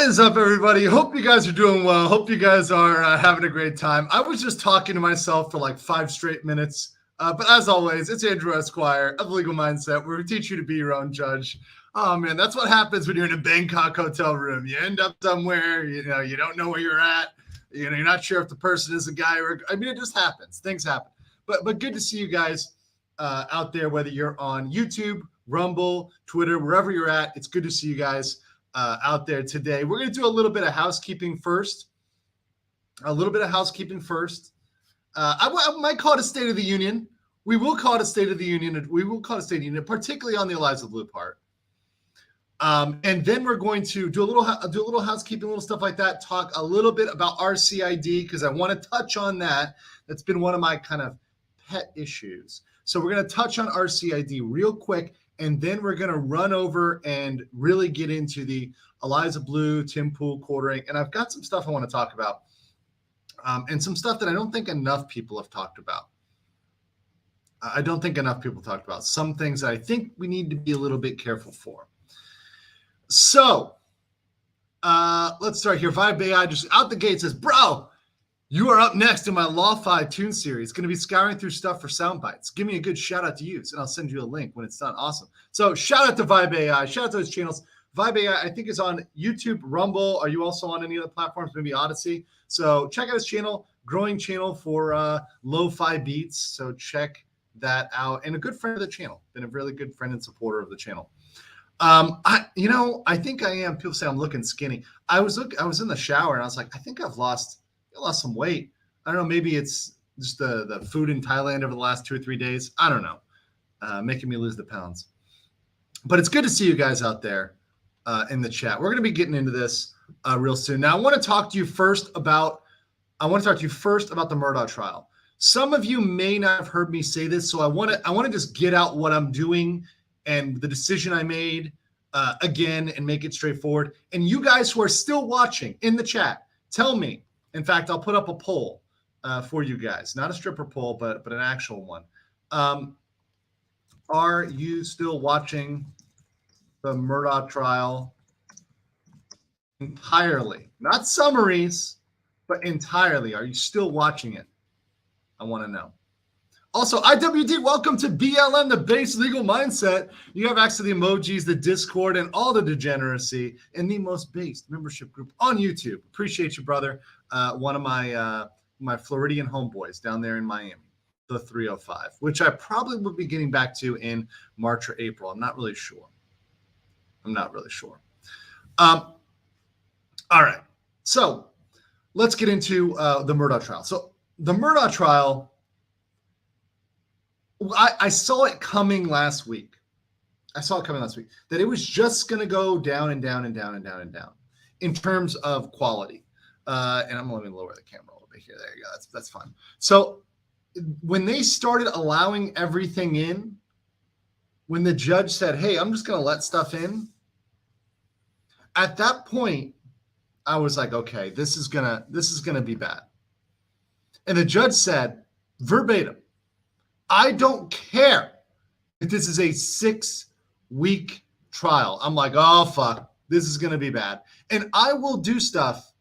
is up, everybody? Hope you guys are doing well. Hope you guys are having a great time. I was just talking to myself for like 5 straight minutes. But as always, it's Andrew Esquire of Legal Mindset, where we teach you to be your own judge. Oh, man, that's what happens when you're in a Bangkok hotel room. You end up somewhere, you don't know where you're at. You're not sure if the person is a guy or it just happens. Things happen. But good to see you guys out there, whether you're on YouTube, Rumble, Twitter, wherever you're at. It's good to see you guys out there today. We're going to do a little bit of housekeeping first. I might call it a State of the Union. We will call it a State of the Union. Particularly on the Eliza Bleu part. And then we're going to do a little housekeeping, little stuff like that. Talk a little bit about RCID because I want to touch on that. That's been one of my kind of pet issues. So we're going to touch on RCID real quick. And then we're going to run over and really get into the Eliza Bleu, Tim Pool quartering. And I've got some stuff I want to talk about and some stuff that I don't think enough people have talked about. Some things that I think we need to be a little bit careful for. So let's start here. Vibe AI just out the gate says, bro, you are up next in my Lo-Fi Tune series. Going to be scouring through stuff for sound bites. Give me a good shout out to use, and I'll send you a link when it's done. Awesome. So shout out to Vibe AI. Shout out to those channels. Vibe AI, I think, is on YouTube, Rumble. Are you also on any other platforms? Maybe Odyssey. So check out his channel, growing channel for lo-fi beats. So check that out. And a good friend of the channel. Been a really good friend and supporter of the channel. I think I am. People say I'm looking skinny. I was in the shower and I was like, I think I lost some weight. I don't know. Maybe it's just the food in Thailand over the last 2 or 3 days. I don't know. Making me lose the pounds. But it's good to see you guys out there in the chat. We're going to be getting into this real soon. Now, I want to talk to you first about the Murdaugh trial. Some of you may not have heard me say this, so I want to just get out what I'm doing and the decision I made again and make it straightforward. And you guys who are still watching in the chat, tell me. In fact, I'll put up a poll for you guys, not a stripper poll, but an actual one. Are you still watching the Murdaugh trial entirely? Not summaries, but entirely. Are you still watching it? I want to know. Also, IWD, welcome to BLM, the Base Legal Mindset. You have access to the emojis, the Discord, and all the degeneracy in the most based membership group on YouTube. Appreciate you, brother. One of my Floridian homeboys down there in Miami, the 305, which I probably will be getting back to in March or April. I'm not really sure. All right. So let's get into the Murdaugh trial. So the Murdaugh trial, I saw it coming last week. That it was just going to go down and down and down and down and down in terms of quality. And let me lower the camera a little bit here. There you go. That's fine. So when they started allowing everything in, when the judge said, hey, I'm just going to let stuff in, at that point, I was like, okay, this is gonna be bad. And the judge said, verbatim, I don't care if this is a 6-week trial. I'm like, oh, fuck, this is going to be bad. And I will do stuff.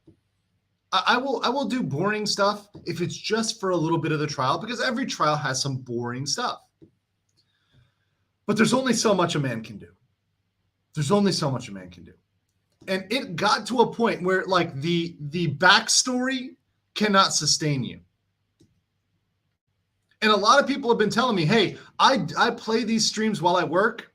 I will do boring stuff if it's just for a little bit of the trial, because every trial has some boring stuff. But there's only so much a man can do. And it got to a point where like the backstory cannot sustain you. And a lot of people have been telling me, hey, I play these streams while I work,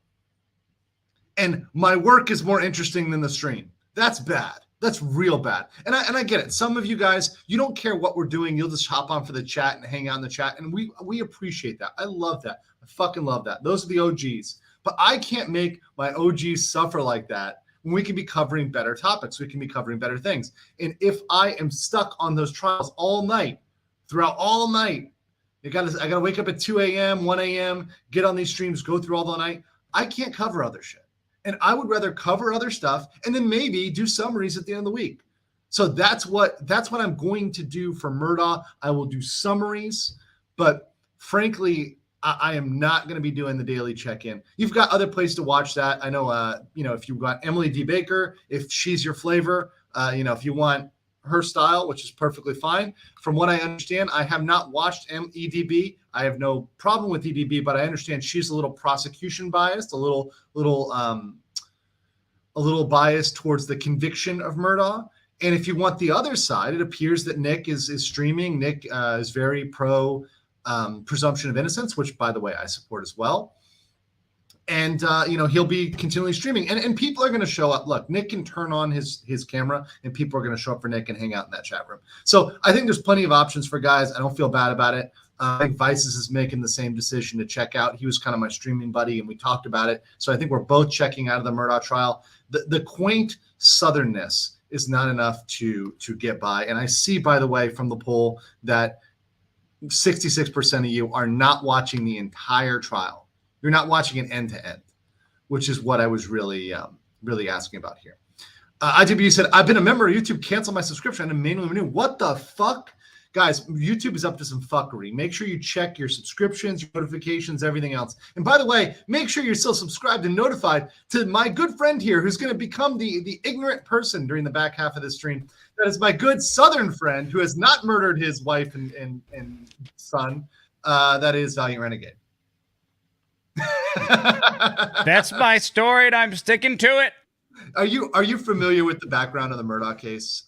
and my work is more interesting than the stream. That's bad. That's real bad. And I get it. Some of you guys, you don't care what we're doing. You'll just hop on for the chat and hang out in the chat. And we appreciate that. I love that. I fucking love that. Those are the OGs. But I can't make my OGs suffer like that when we can be covering better topics. We can be covering better things. And if I am stuck on those trials throughout all night, I gotta wake up at 2 a.m., 1 a.m., get on these streams, go through all the night. I can't cover other shit. And I would rather cover other stuff and then maybe do summaries at the end of the week. So that's what I'm going to do for Murdaugh. I will do summaries, but frankly, I am not going to be doing the daily check-in. You've got other places to watch that. I know, if you've got Emily D. Baker, if she's your flavor, if you want her style, which is perfectly fine. From what I understand, I have not watched EDB. I have no problem with EDB, but I understand she's a little prosecution biased, a little biased towards the conviction of Murdaugh. And if you want the other side, it appears that Nick is streaming. Nick is very pro presumption of innocence, which, by the way, I support as well. And, he'll be continually streaming. And people are going to show up. Look, Nick can turn on his camera, and people are going to show up for Nick and hang out in that chat room. So I think there's plenty of options for guys. I don't feel bad about it. I think Vices is making the same decision to check out. He was kind of my streaming buddy, and we talked about it. So I think we're both checking out of the Murdaugh trial. The quaint southernness is not enough to get by. And I see, by the way, from the poll that 66% of you are not watching the entire trial. You're not watching it end to end, which is what I was really asking about here. ITB said, I've been a member of YouTube, cancel my subscription and manually renew. What the fuck? Guys, YouTube is up to some fuckery. Make sure you check your subscriptions, your notifications, everything else. And by the way, make sure you're still subscribed and notified to my good friend here who's going to become the ignorant person during the back half of this stream. That is my good Southern friend who has not murdered his wife and son. That is Valiant Renegade. That's my story, and I'm sticking to it. Are you familiar with the background of the Murdaugh case,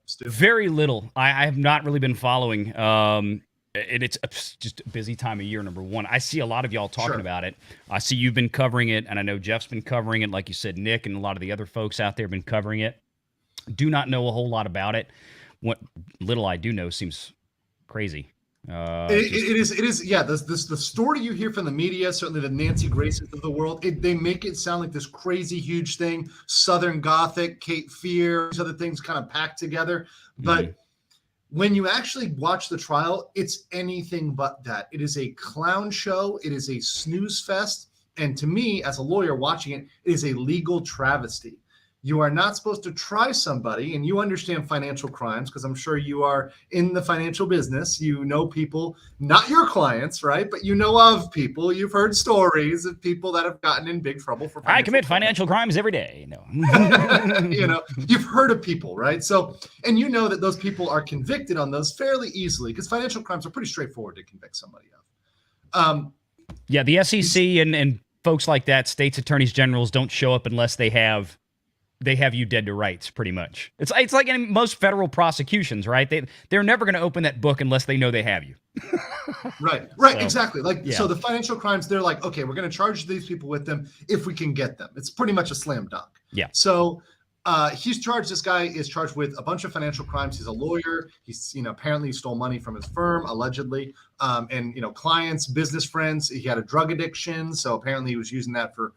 Stu? Very little. I have not really been following. It's just a busy time of year, number one. I see a lot of y'all talking about it. I see you've been covering it, and I know Jeff's been covering it. Like you said, Nick and a lot of the other folks out there have been covering it. Do not know a whole lot about it. What little I do know seems crazy. It is. Yeah, the story you hear from the media, certainly the Nancy Graces of the world, they make it sound like this crazy, huge thing. Southern Gothic, Cape Fear, these other things kind of packed together. But when you actually watch the trial, it's anything but that. It is a clown show. It is a snooze fest. And to me, as a lawyer watching it, it is a legal travesty. You are not supposed to try somebody, and you understand financial crimes because I'm sure you are in the financial business. You know people, not your clients, right? But you know of people. You've heard stories of people that have gotten in big trouble for I commit financial crimes every day. No. You've heard of people, right? So, and you know that those people are convicted on those fairly easily because financial crimes are pretty straightforward to convict somebody of. Yeah, the SEC and folks like that, states attorneys generals don't show up unless they have you dead to rights, pretty much. It's like in most federal prosecutions, right? They're never going to open that book unless they know they have you. Right, so, exactly. So the financial crimes, they're like, okay, we're going to charge these people with them if we can get them. It's pretty much a slam dunk. Yeah. So he's charged. This guy is charged with a bunch of financial crimes. He's a lawyer. He's, apparently stole money from his firm, allegedly, and clients, business friends. He had a drug addiction, so apparently he was using that for,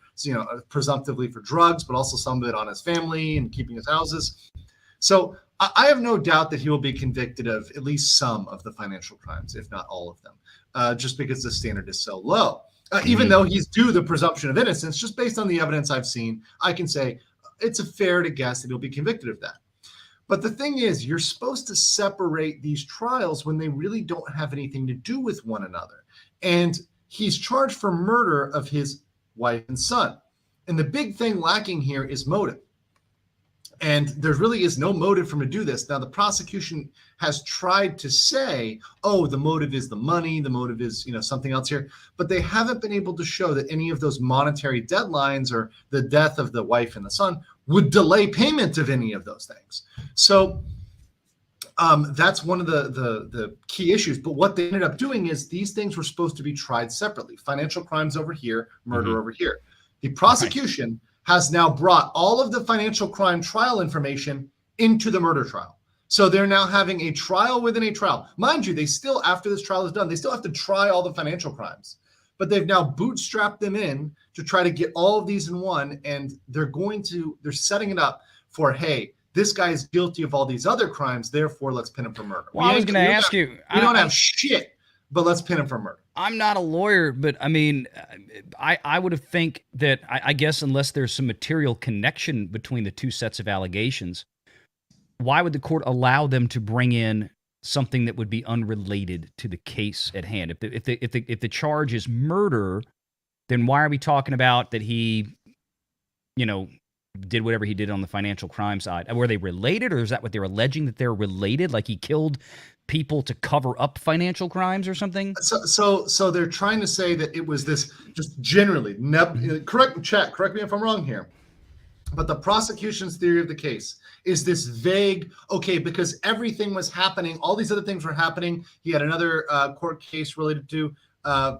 presumptively for drugs, but also some of it on his family and keeping his houses. So I have no doubt that he will be convicted of at least some of the financial crimes, if not all of them, just because the standard is so low. Even though he's due the presumption of innocence, just based on the evidence I've seen, I can say it's fair to guess that he'll be convicted of that. But the thing is, you're supposed to separate these trials when they really don't have anything to do with one another. And he's charged for murder of his wife and son. And the big thing lacking here is motive. And there really is no motive for him to do this. Now, the prosecution has tried to say, oh, the motive is the money, the motive is, something else here. But they haven't been able to show that any of those monetary deadlines or the death of the wife and the son would delay payment of any of those things. So that's one of the key issues. But what they ended up doing is these things were supposed to be tried separately. Financial crimes over here, murder over here. The prosecution has now brought all of the financial crime trial information into the murder trial. So they're now having a trial within a trial. Mind you, they still, after this trial is done, they still have to try all the financial crimes. But they've now bootstrapped them in to try to get all of these in one, and they're setting it up for, hey, this guy is guilty of all these other crimes, therefore let's pin him for murder. Well, I was going to ask you. We don't have shit, but let's pin him for murder. I'm not a lawyer, but I mean, I would have think that, I guess unless there's some material connection between the two sets of allegations, why would the court allow them to bring in something that would be unrelated to the case at hand? If the charge is murder, then why are we talking about that he, did whatever he did on the financial crime side? Were they related, or is that what they're alleging, that they're related? Like he killed people to cover up financial crimes or something? So they're trying to say that it was this just generally. Correct me if I'm wrong here. But the prosecution's theory of the case is this vague, okay, because everything was happening, all these other things were happening. He had another court case related to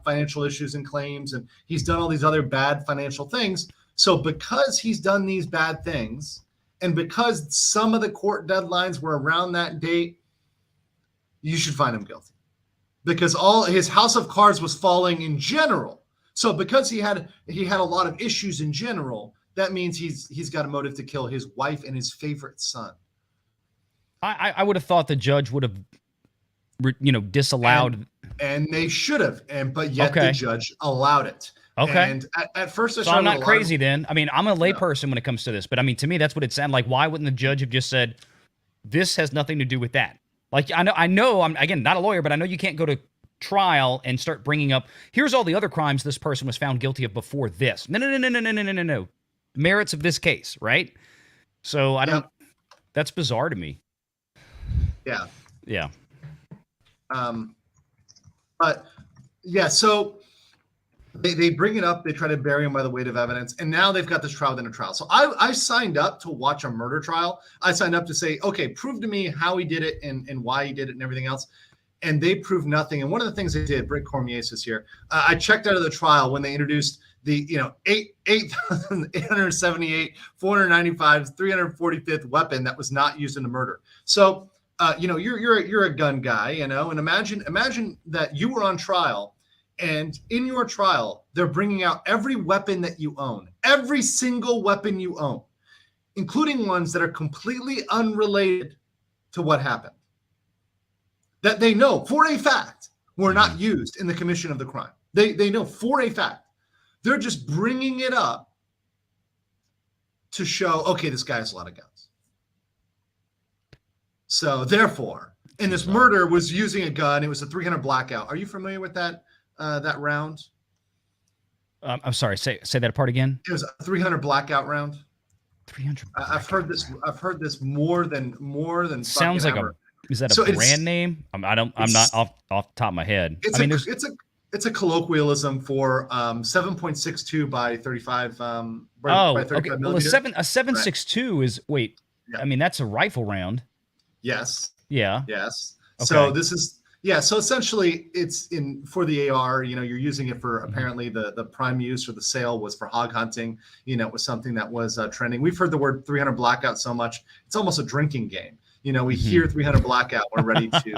financial issues and claims, and he's done all these other bad financial things. So because he's done these bad things, and because some of the court deadlines were around that date, you should find him guilty. Because all his house of cards was falling in general. So because he had a lot of issues in general, that means he's got a motive to kill his wife and his favorite son. I would have thought the judge would have, disallowed. And they should have, but yet the judge allowed it. Okay. And at first, so I'm not crazy then. I mean, I'm a layperson when it comes to this, but I mean, to me, that's what it sounded like. Why wouldn't the judge have just said, this has nothing to do with that? Like, I know I'm, again, not a lawyer, but I know you can't go to trial and start bringing up, here's all the other crimes this person was found guilty of before this. No. Merits of this case, right? So I don't, that's bizarre to me. Yeah. But yeah, so they bring it up, they try to bury him by the weight of evidence, and now they've got this trial within a trial. So I signed up to watch a murder trial. I signed up to say, okay, prove to me how he did it and why he did it and everything else. And they proved nothing. And one of the things they did, Britt Cormier is here. I checked out of the trial when they introduced the 8,878, 495, 345th weapon that was not used in a murder. So you're a gun guy, and imagine that you were on trial, and in your trial they're bringing out every weapon that you own, every single weapon you own, including ones that are completely unrelated to what happened, that they know for a fact were not used in the commission of the crime. They know for a fact. They're just bringing it up to show, okay, this guy has a lot of guns. So therefore, and this murder was using a gun. It was a 300 blackout. Are you familiar with that round? I'm sorry. Say that apart again. It was a 300 blackout round. 300. I've heard this more than. Sounds like ever. Is that a brand name? I'm not off the top of my head. It's a colloquialism for 7.62 by 35. By 35 okay. Well, a 7.62 is I mean, that's a rifle round. Yes. Yeah. Yes. Okay. So this is So essentially, it's for the AR. You're using it for apparently the prime use or the sale was for hog hunting. It was something that was trending. We've heard the word 300 blackout so much, it's almost a drinking game. We hear 300 blackout, we're ready to drink.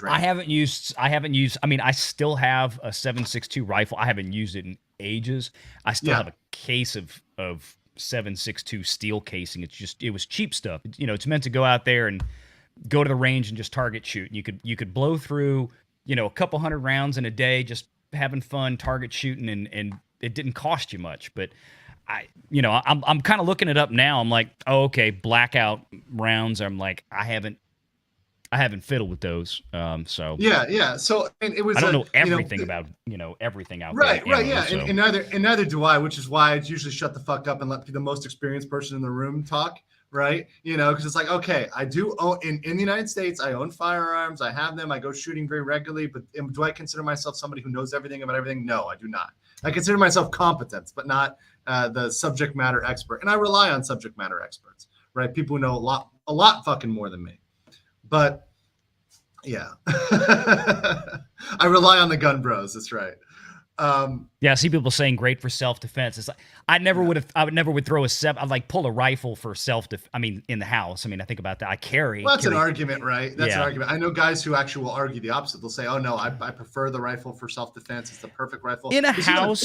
I haven't used. I mean, I still have a 7.62 rifle. I haven't used it in ages. I still have a case of 7.62 steel casing. It was cheap stuff. It's meant to go out there and go to the range and just target shoot. You could blow through, a couple hundred rounds in a day, just having fun target shooting, and it didn't cost you much. But I'm kind of looking it up now. I'm like, oh, okay, blackout rounds. I'm like, I haven't fiddled with those. So yeah. So and it was. I don't know everything about everything out there. Right. Yeah. So. And neither do I, which is why I usually shut the fuck up and let the most experienced person in the room talk. Right. Because it's like, okay, I do own in the United States. I own firearms. I have them. I go shooting very regularly. But do I consider myself somebody who knows everything about everything? No, I do not. I consider myself competent, but not the subject matter expert. And I rely on subject matter experts, right? People who know a lot fucking more than me. But yeah, I rely on the gun bros. That's right. I see people saying great for self-defense. It's like I would never throw I'd like pull a rifle for in the house. I think about that. I carry. Well, that's an argument, right? That's an argument. I know guys who actually will argue the opposite. They'll say, "Oh no, I prefer the rifle for self-defense. It's the perfect rifle." In a house,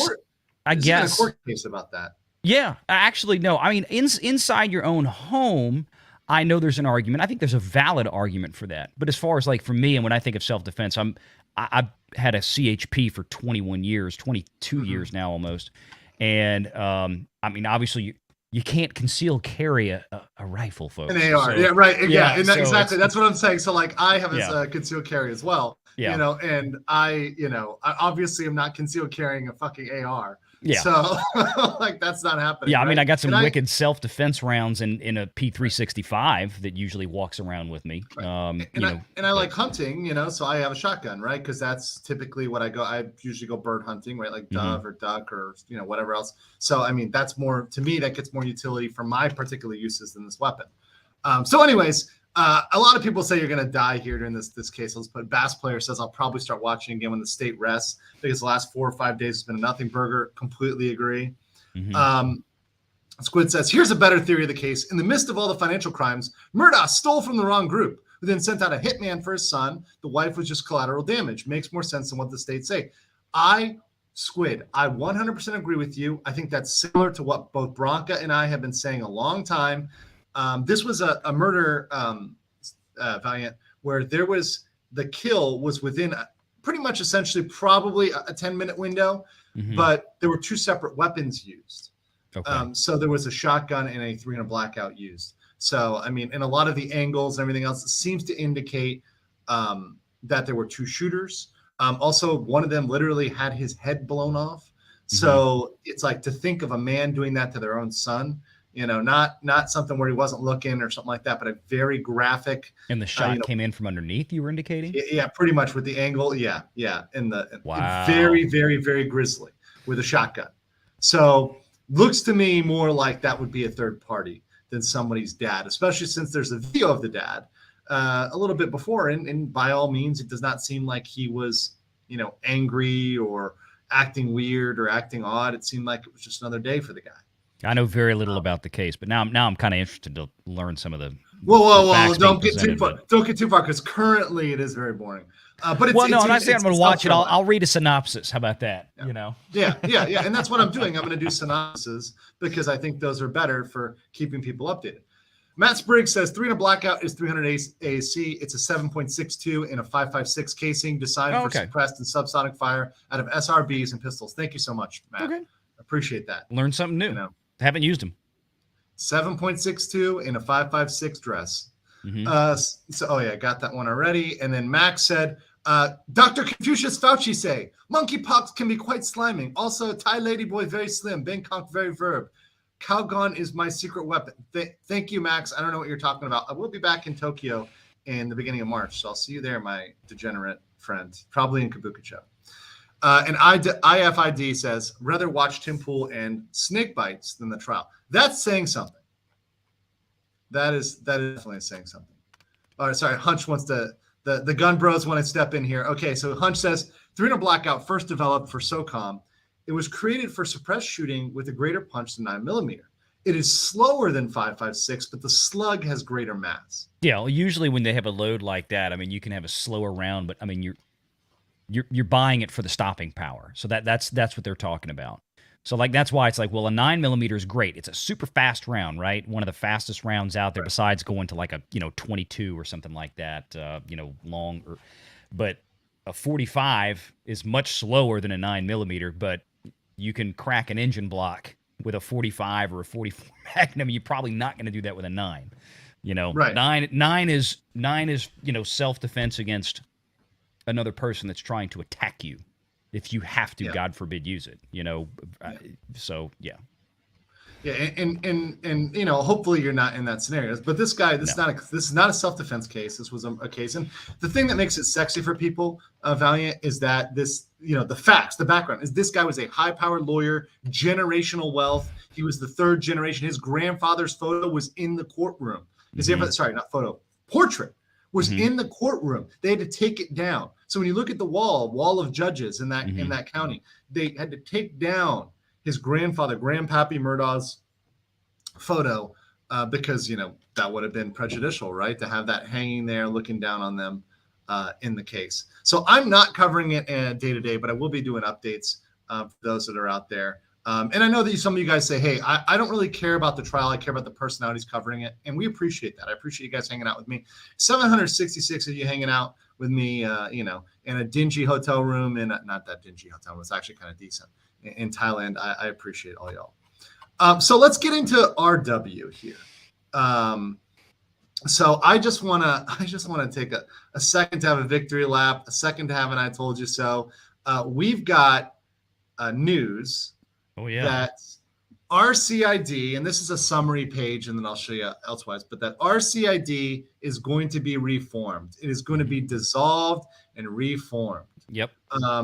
I guess. A court case about that. Yeah, actually, no. Inside your own home, I know there's an argument. I think there's a valid argument for that. But as far as for me, and when I think of self-defense, I've had a CHP for 21 years, 22 years now almost. And obviously you can't conceal carry a rifle, folks. An AR, So, yeah, right, yeah, so exactly. That's what I'm saying. So like, I have Yeah. a concealed carry as well, Yeah. and I obviously am not concealed carrying a fucking AR. Yeah. So like, that's not happening. Yeah, I mean, right? I got some And wicked self-defense rounds in a P365 that usually walks around with me. And I like hunting, so I have a shotgun, right? Because that's typically what I go. I usually go bird hunting, right? Like dove or duck or whatever else. So I mean, that's more, to me, that gets more utility for my particular uses than this weapon. So anyways, a lot of people say you're going to die here during this case. Let's put Bass Player says I'll probably start watching again when the state rests, because the last 4 or 5 days has been a nothing burger. Completely agree. Squid says, here's a better theory of the case. In the midst of all the financial crimes, Murdaugh stole from the wrong group, who then sent out a hitman for his son. The wife was just collateral damage. Makes more sense than what the state say. Squid, I 100% agree with you. I think that's similar to what both Bronca and I have been saying a long time. This was a murder, Valiant, where there was, the kill was within pretty much essentially probably a 10-minute window, but there were 2 separate weapons used. Okay. So there was a shotgun and a 300 blackout used. So, I mean, and a lot of the angles and everything else seems to indicate that there were 2 shooters. Also, one of them literally had his head blown off. So it's like, to think of a man doing that to their own son, not something where he wasn't looking or something like that, but a very graphic. And the shot came in from underneath, you were indicating? Yeah, pretty much with the angle. Yeah. And Wow. very, very, very grisly with a shotgun. So looks to me more like that would be a third party than somebody's dad, especially since there's a video of the dad a little bit before. And by all means, it does not seem like he was, angry or acting weird or acting odd. It seemed like it was just another day for the guy. I know very little about the case, but now I'm kind of interested to learn some of the. Whoa! Don't get too far. Don't get too far, because currently it is very boring. But it's, I'm not saying I'm going to watch it. self-relevant. I'll read a synopsis. How about that? Yeah. And that's what I'm doing. I'm going to do synopses because I think those are better for keeping people updated. Matt Spriggs says 300 blackout is 300 AAC. It's a 7.62 in a 5.56 casing designed for suppressed and subsonic fire out of SRBs and pistols. Thank you so much, Matt. Okay. Appreciate that. Learn something new. Haven't used them. 7.62 in a 5.56 dress. Got that one already. And then Max said, Dr. Confucius Fauci say, monkeypox can be quite sliming. Also, Thai ladyboy very slim. Bangkok very verb. Calgon is my secret weapon. Thank you, Max. I don't know what you're talking about. I will be back in Tokyo in the beginning of March, so I'll see you there, my degenerate friend, probably in Kabukicho. And IFID says, rather watch Tim Pool and snake bites than the trial. That's saying something. That is definitely saying something. All right, sorry. Hunch wants the gun bros want to step in here. Okay, so Hunch says 300 blackout first developed for SOCOM. It was created for suppressed shooting with a greater punch than 9mm. It is slower than 5.56, but the slug has greater mass. Yeah, well, usually when they have a load like that, I mean, you can have a slower round, but I mean, you're buying it for the stopping power. So that's what they're talking about. So like that's why it's like, well, a 9mm is great. It's a super fast round, right? One of the fastest rounds out there, besides going to like a 22 or something like that, long. But a 45 is much slower than a 9mm, but you can crack an engine block with a 45 or a 44 Magnum. You're probably not going to do that with a 9. Right. Nine is self-defense against another person that's trying to attack you. If you have to, God forbid, use it. So yeah. Yeah, and hopefully you're not in that scenario. But this guy, this is not a self-defense case. This was a case, and the thing that makes it sexy for people, Valiant, is that this, the facts, the background is this guy was a high-powered lawyer, generational wealth. He was the 3rd generation. His grandfather's photo was in the courtroom. Portrait was in the courtroom. They had to take it down. So when you look at the wall of judges in that county, they had to take down his grandfather, Grandpappy Murdaugh's photo, because, that would have been prejudicial, right? To have that hanging there, looking down on them in the case. So I'm not covering it day to day, but I will be doing updates for those that are out there. And I know that some of you guys say, hey, I don't really care about the trial. I care about the personalities covering it. And we appreciate that. I appreciate you guys hanging out with me. 766 of you hanging out with me, in a dingy hotel room, not that dingy hotel room. It's actually kind of decent in Thailand. I appreciate all y'all. So let's get into RW here. So I just want to take a second to have a victory lap, a second to have an I told you so. We've got news that RCID, and this is a summary page, and then I'll show you elsewise, but that RCID is going to be reformed. It is going to be dissolved and reformed. Yep.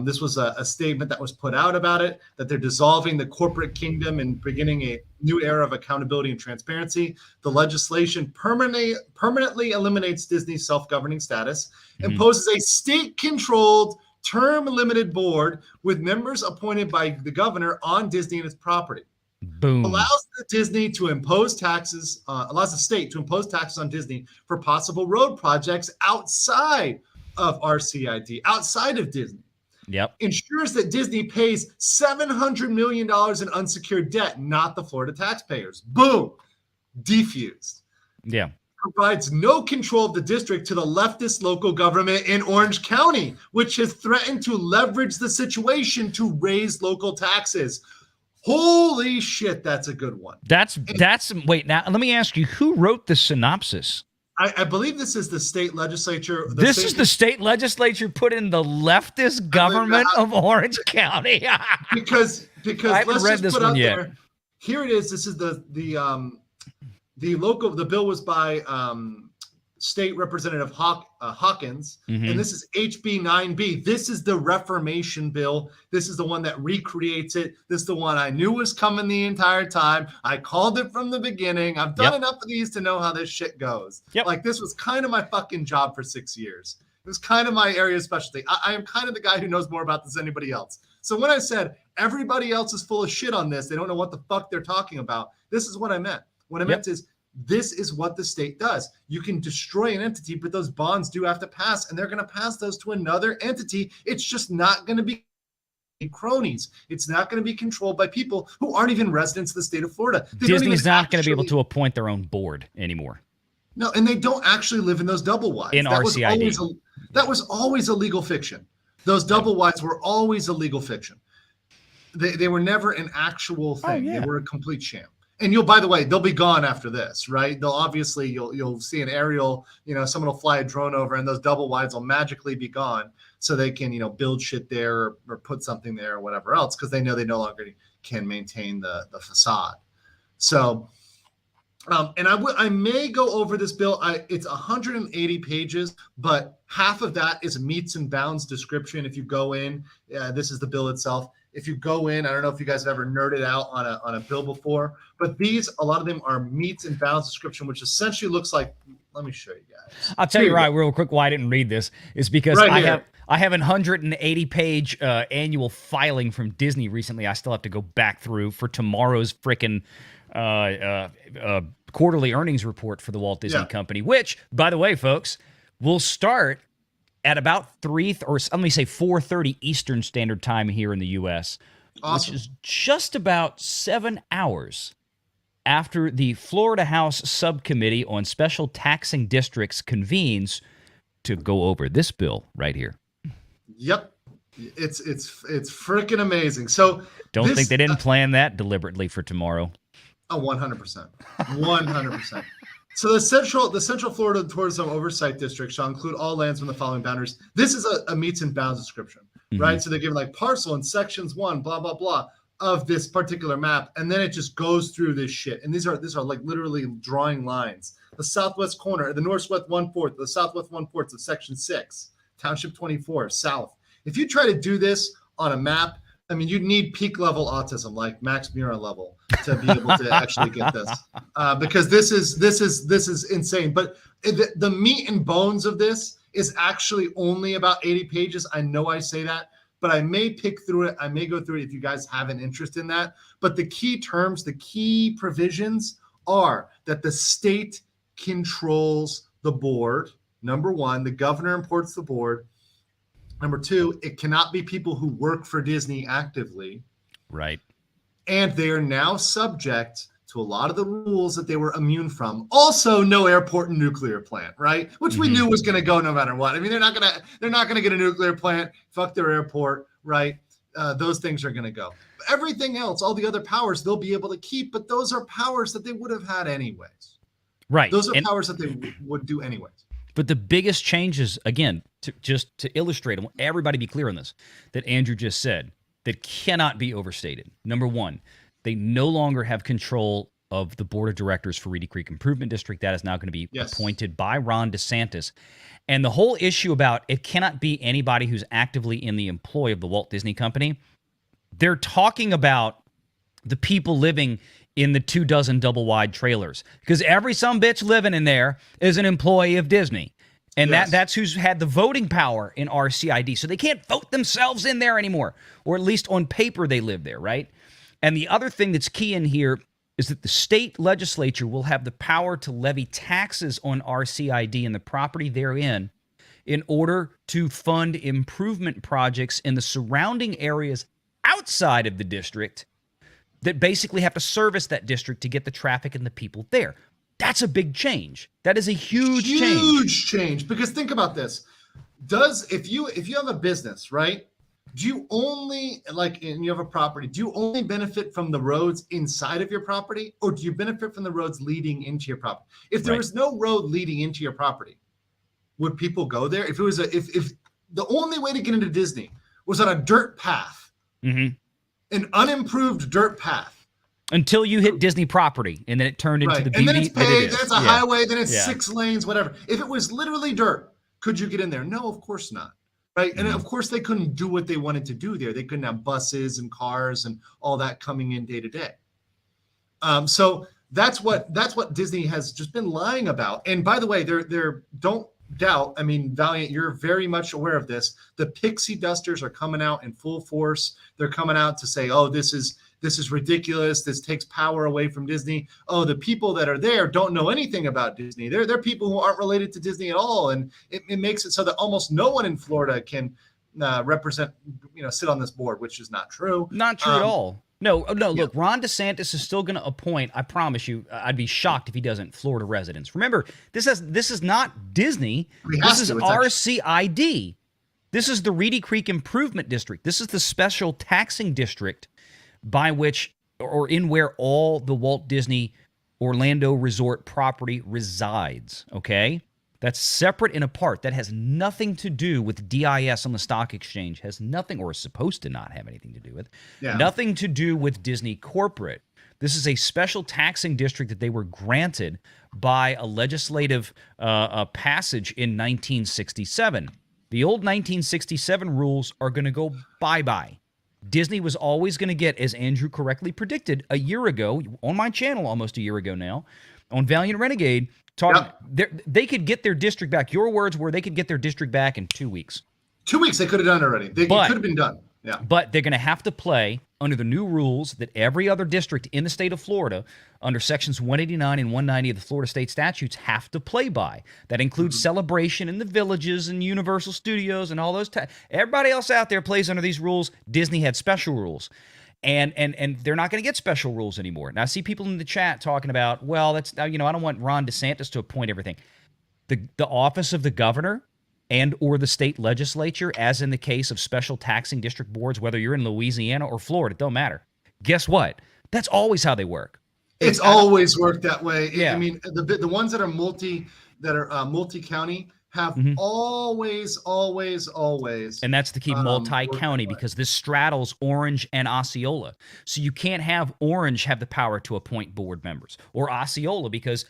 This was a statement that was put out about it, that they're dissolving the corporate kingdom and beginning a new era of accountability and transparency. The legislation permanently eliminates Disney's self-governing status, imposes a state-controlled term-limited board with members appointed by the governor on Disney and its property. Boom. Allows the state to impose taxes on Disney for possible road projects outside of RCID, outside of Disney. Yep. Ensures that Disney pays $700 million in unsecured debt, not the Florida taxpayers. Boom. Defused. Yeah. Provides no control of the district to the leftist local government in Orange County, which has threatened to leverage the situation to raise local taxes. Holy shit, that's a good one. Wait, now let me ask you, who wrote the synopsis? I believe this is the state legislature. This is the state legislature put in the leftist government of Orange County. because I haven't read this one yet. There, here it is. This is the bill was by State Representative Hawkins, and this is HB 9B. This is the Reformation bill. This is the one that recreates it. This is the one I knew was coming the entire time. I called it from the beginning. I've done enough of these to know how this shit goes. Like, this was kind of my fucking job for 6 years. It was kind of my area of specialty. I am kind of the guy who knows more about this than anybody else. So when I said everybody else is full of shit on this, they don't know what the fuck they're talking about, this is what I meant. What I meant is, this is what the state does. You can destroy an entity, but those bonds do have to pass, and they're going to pass those to another entity. It's just not going to be cronies. It's not going to be controlled by people who aren't even residents of the state of Florida. Disney's not going to be able to appoint their own board anymore. No, and they don't actually live in those double wides. In RCID. That was always a legal fiction. Those double wides were always a legal fiction. They were never an actual thing. They were a complete sham. And by the way, they'll be gone after this, right? They'll obviously, you'll see an aerial, someone will fly a drone over and those double wides will magically be gone so they can, build shit there or put something there or whatever else, because they know they no longer can maintain the facade. So, and I may go over this bill. It's 180 pages, but half of that is meets and bounds description. If you go in, this is the bill itself. If you go in, I don't know if you guys have ever nerded out on a bill before, but a lot of them are meets and bounds description, which essentially looks like, let me show you guys. I'll tell you right real quick why I didn't read this is because I have an 180-page annual filing from Disney recently. I still have to go back through for tomorrow's frickin' quarterly earnings report for the Walt Disney Company, which, by the way, folks, will start at about 4:30 Eastern Standard Time here in the U.S., which is just about 7 hours after the Florida House Subcommittee on Special Taxing Districts convenes to go over this bill right here. Yep. It's freaking amazing. So don't think they didn't plan that deliberately for tomorrow. Oh, 100%. 100%. So the Central Florida Tourism Oversight District shall include all lands from the following boundaries. This is a meets and bounds description, right? So they're given like parcel and sections 1, blah, blah, blah, of this particular map. And then it just goes through this shit. And these are like literally drawing lines. The southwest corner, the northwest 1/4, the southwest 1/4 of section 6, township 24, south. If you try to do this on a map, I mean, you'd need peak level autism, like Max Mura level, to be able to actually get this, because this is insane. But the meat and bones of this is actually only about 80 pages. I know I say that, but I may pick through it. I may go through it if you guys have an interest in that. But the key terms, the key provisions are that the state controls the board. Number one, the governor imports the board. Number two, it cannot be people who work for Disney actively. Right. And they are now subject to a lot of the rules that they were immune from. Also, no airport and nuclear plant, right? Which we knew was going to go no matter what. I mean, they're not going to get a nuclear plant. Fuck their airport, right? those things are going to go. Everything else, all the other powers, they'll be able to keep, but those are powers that they would have had anyways. Right. Those are powers that they would do anyways. But the biggest changes, again, just to illustrate, I want everybody be clear on this, that Andrew just said, that cannot be overstated. Number one, they no longer have control of the board of directors for Reedy Creek Improvement District. That is now going to be appointed by Ron DeSantis. And the whole issue about it cannot be anybody who's actively in the employ of the Walt Disney Company, they're talking about the people living in the 24 double-wide trailers, because every sumbitch living in there is an employee of Disney. And that's who's had the voting power in RCID. So they can't vote themselves in there anymore, or at least on paper they live there, right? And the other thing that's key in here is that the state legislature will have the power to levy taxes on RCID and the property therein in order to fund improvement projects in the surrounding areas outside of the district that basically have to service that district to get the traffic and the people there. That's a big change. That is a huge change. Because think about this. If you have a business, right? Do you only, and you have a property, do you only benefit from the roads inside of your property, or do you benefit from the roads leading into your property? If there was no road leading into your property, would people go there? If it was if the only way to get into Disney was on a dirt path, an unimproved dirt path, until you hit Disney property, and then it turned into the beauty. And then it's paved, then it's a highway, then it's 6 lanes, whatever. If it was literally dirt, could you get in there? No, of course not. Right. And of course, they couldn't do what they wanted to do there. They couldn't have buses and cars and all that coming in day to day. So that's what Disney has just been lying about. And by the way, they're don't doubt. I mean, Valiant, you're very much aware of this. The pixie dusters are coming out in full force. They're coming out to say, oh, this is ridiculous. This takes power away from Disney. Oh, the people that are there don't know anything about Disney. They're people who aren't related to Disney at all. And it makes it so that almost no one in Florida can represent, sit on this board, which is not true. Not true at all. No, look, Ron DeSantis is still going to appoint, I promise you, I'd be shocked if he doesn't, Florida residents. Remember, this is not Disney. This is RCID. This is the Reedy Creek Improvement District. This is the special taxing district by which, or in where all the Walt Disney Orlando Resort property resides, okay? That's separate and apart. That has nothing to do with DIS on the stock exchange, has nothing, or is supposed to not have anything to do with, nothing to do with Disney corporate. This is a special taxing district that they were granted by a legislative passage in 1967. The old 1967 rules are going to go bye-bye. Disney was always going to get, as Andrew correctly predicted a year ago, on my channel almost a year ago now, on Valiant Renegade, they could get their district back. Your words were they could get their district back in 2 weeks. 2 weeks they could have done already. It could have been done. Yeah. But they're going to have to play under the new rules that every other district in the state of Florida, under sections 189 and 190 of the Florida state statutes, have to play by. That includes Celebration and the Villages and Universal Studios and all those. Everybody else out there plays under these rules. Disney had special rules. And they're not going to get special rules anymore. Now, I see people in the chat talking about, well, that's, I don't want Ron DeSantis to appoint everything. The office of the governor and or the state legislature, as in the case of special taxing district boards, whether you're in Louisiana or Florida, it don't matter. Guess what? That's always how they work. It's always worked that way. Yeah. I mean, the ones that are multi-county have always. And that's the key, multi-county, because this straddles Orange and Osceola. So you can't have Orange have the power to appoint board members, or Osceola, because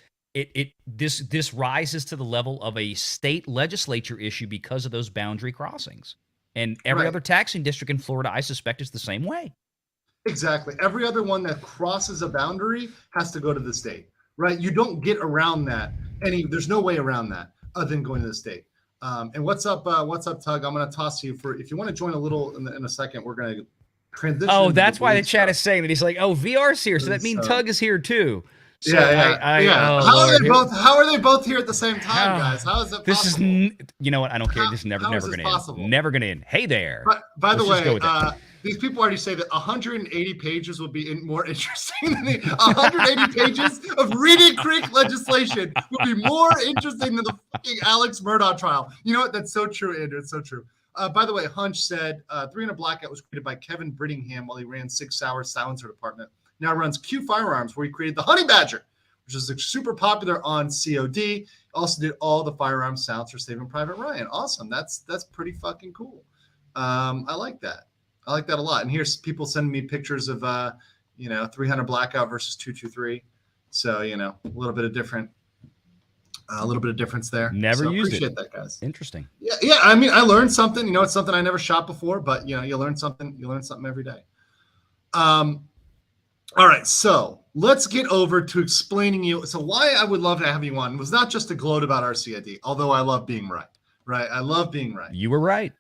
this rises to the level of a state legislature issue because of those boundary crossings. And every other taxing district in Florida, I suspect, is the same way. Exactly. Every other one that crosses a boundary has to go to the state, right? You don't get around that. There's no way around that other than going to the state. And what's up, Tug? I'm going to toss you if you want to join a little in a second. We're going to transition. Oh, that's why the chat is saying that. He's like, oh, VR's here, so that means Tug is here too. So yeah. How are they both here at the same time, guys? How is it possible? This is, you know what? I don't care. This is never going to end. Never going to end. Hey there. By the way, these people already say that 180 pages would be more interesting than 180 pages of Reedy Creek legislation would be more interesting than the fucking Alex Murdaugh trial. You know what? That's so true, Andrew. It's so true. by the way, Hunch said 300 Blackout was created by Kevin Brittingham while he ran 6 Hour Silencer Department. Now runs Q Firearms, where he created the Honey Badger, which is super popular on COD. Also did all the firearms sounds for Saving Private Ryan. Awesome. That's pretty fucking cool. I like that. I like that a lot. And here's people sending me pictures of 300 Blackout versus 223. So, a little bit of different. A little bit of difference there. Never used it. Appreciate that, guys. Interesting. Yeah. I mean, I learned something. It's something I never shot before, but you learn something. You learn something every day. All right, so let's get over to explaining you. So why I would love to have you on was not just to gloat about RCID, although I love being right. Right, I love being right. You were right.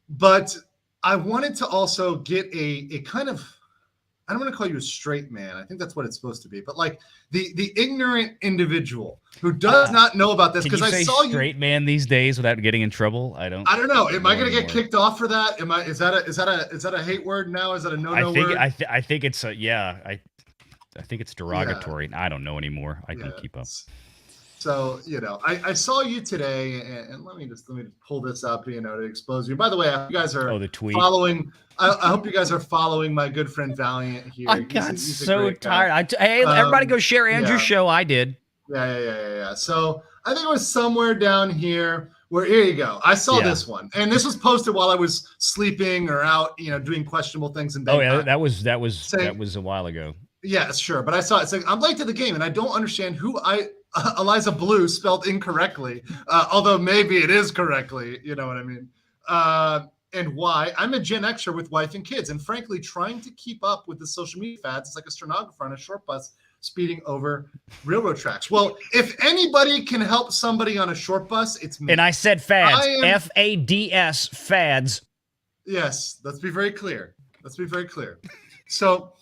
But I wanted to also get a kind of. I don't want to call you a straight man. I think that's what it's supposed to be. But like the ignorant individual who does not know about this, because I saw you straight man these days without getting in trouble. I don't know. Am I going to get kicked off for that? Is that a hate word now? Is that a no word? I think it's I think it's derogatory. Yeah. I don't know anymore. I can keep up. So, I saw you today, and let me just pull this up, to expose you. By the way, you guys are the tweet. Following. I hope you guys are following my good friend Valiant here. I got so tired. Hey, everybody go share Andrew's show. I did. Yeah. So I think it was somewhere down here where, here you go. I saw this one, and this was posted while I was sleeping or out, doing questionable things in bed. Oh yeah, that was a while ago. Yeah, sure. But I saw it. It's like, I'm late to the game, and I don't understand who Eliza Bleu spelled incorrectly, although maybe it is correctly. You know what I mean? And why? I'm a Gen Xer with wife and kids, and frankly, trying to keep up with the social media fads is like a stenographer on a short bus speeding over railroad tracks. Well, if anybody can help somebody on a short bus, it's me. And I said fads. FADS, fads. Yes, let's be very clear. So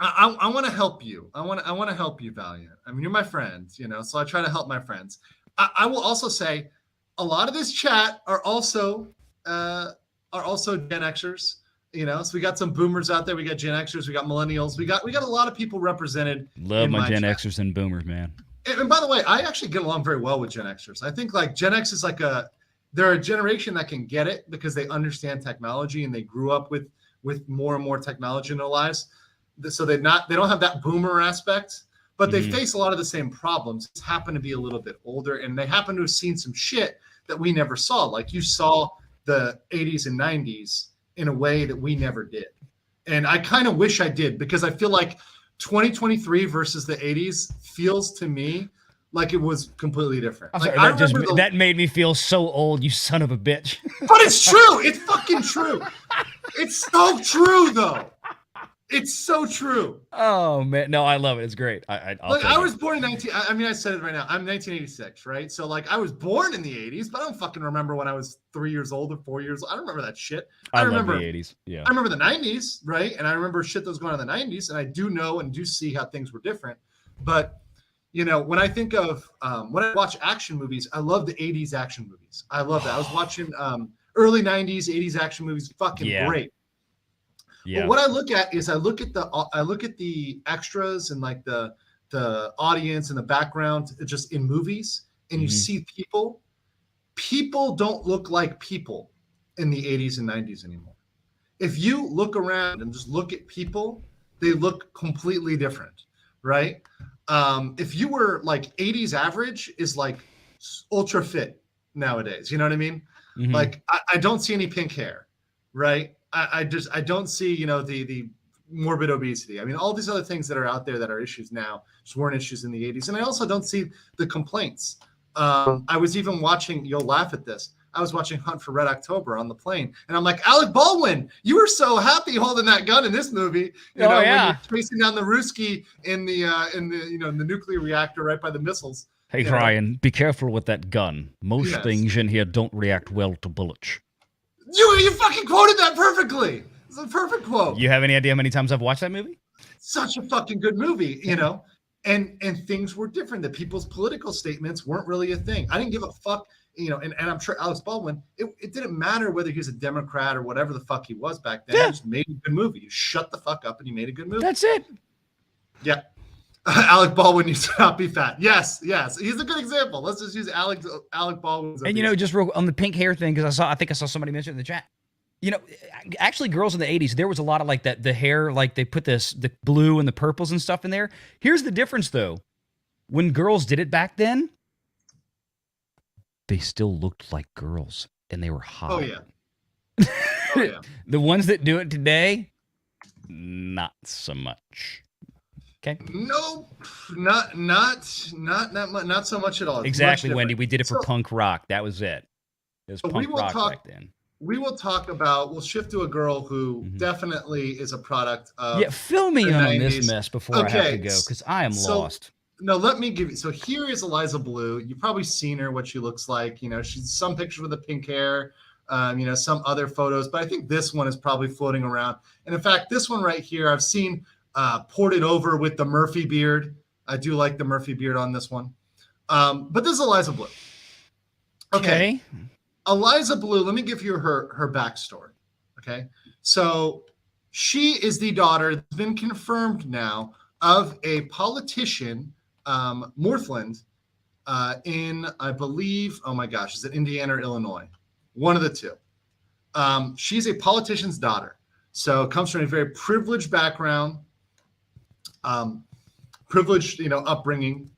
I want to help you. I want to help you, Valiant. I mean, you're my friend, so I try to help my friends. I will also say a lot of this chat are also Gen Xers, so we got some boomers out there. We got Gen Xers, we got millennials. We got a lot of people represented. Love my Gen Xers and boomers, man. And by the way, I actually get along very well with Gen Xers. I think like Gen X is like they're a generation that can get it because they understand technology and they grew up with more and more technology in their lives. So they don't have that boomer aspect, but they face a lot of the same problems. Just happen to be a little bit older, and they happen to have seen some shit that we never saw. Like you saw the 80s and 90s in a way that we never did. And I kind of wish I did, because I feel like 2023 versus the 80s feels to me like it was completely different. Like, that made me feel so old, you son of a bitch. But it's true. It's fucking true. It's so true, though. It's so true. Oh man, no, I love it. It's great. I was born in I said it right now. I'm 1986, right? So like I was born in the 80s, but I don't fucking remember when I was 3 years old or 4 years old. I don't remember that shit. I remember the 80s. Yeah. I remember the 90s, right? And I remember shit that was going on in the 90s, and I do know and do see how things were different. But when I think of when I watch action movies, I love the 80s action movies. I love that. I was watching early 90s, 80s action movies, fucking great. Yeah. But what I look at is I look at the extras and like the audience and the background just in movies, and you see people don't look like people in the 80s and 90s anymore. If you look around and just look at people, they look completely different, right? If you were like 80s average is like ultra fit nowadays, you know what I mean? Mm-hmm. Like I don't see any pink hair, right? I don't see, the morbid obesity. I mean, all these other things that are out there that are issues now just weren't issues in the 80s. And I also don't see the complaints. I was even watching, you'll laugh at this. I was watching Hunt for Red October on the plane, and I'm like, Alec Baldwin, you were so happy holding that gun in this movie. When you're chasing down the Ruski in the nuclear reactor right by the missiles. Hey, Ryan, be careful with that gun. Most things in here don't react well to bullets. You fucking quoted that perfectly. It's a perfect quote. You have any idea how many times I've watched that movie? Such a fucking good movie, and things were different. The people's political statements weren't really a thing. I didn't give a fuck, and I'm sure Alex Baldwin, it didn't matter whether he was a Democrat or whatever the fuck he was back then. Yeah. He just made a good movie. You shut the fuck up and you made a good movie. That's it. Yeah. Alec Baldwin used to not be fat. Yes, he's a good example. Let's just use Alec Baldwin. And just real on the pink hair thing, because I think I saw somebody mention it in the chat. Actually, girls in the 80s, there was a lot of like that. The hair, like they put the blue and the purples and stuff in there. Here's the difference, though. When girls did it back then, they still looked like girls, and they were hot. Oh yeah. The ones that do it today, not so much. Okay. Nope, not so much at all. It's exactly, Wendy. We did it for punk rock. That was it. It was punk rock back then. We will talk about. We'll shift to a girl who definitely is a product of. Yeah, fill me in on this mess before I have to go, because I am lost. No, let me give you. So here is Eliza Bleu. You've probably seen her, what she looks like. She's some pictures with the pink hair. Some other photos, but I think this one is probably floating around. And in fact, this one right here, I've seen ported over with the Murphy beard. I do like the Murphy beard on this one. But this is Eliza Bleu. Okay. Eliza Bleu, let me give you her backstory. Okay. So she is the daughter, it's been confirmed now, of a politician, Morthland, in, I believe, oh my gosh, is it Indiana or Illinois? One of the two. She's a politician's daughter. So comes from a very privileged background, privileged, upbringing.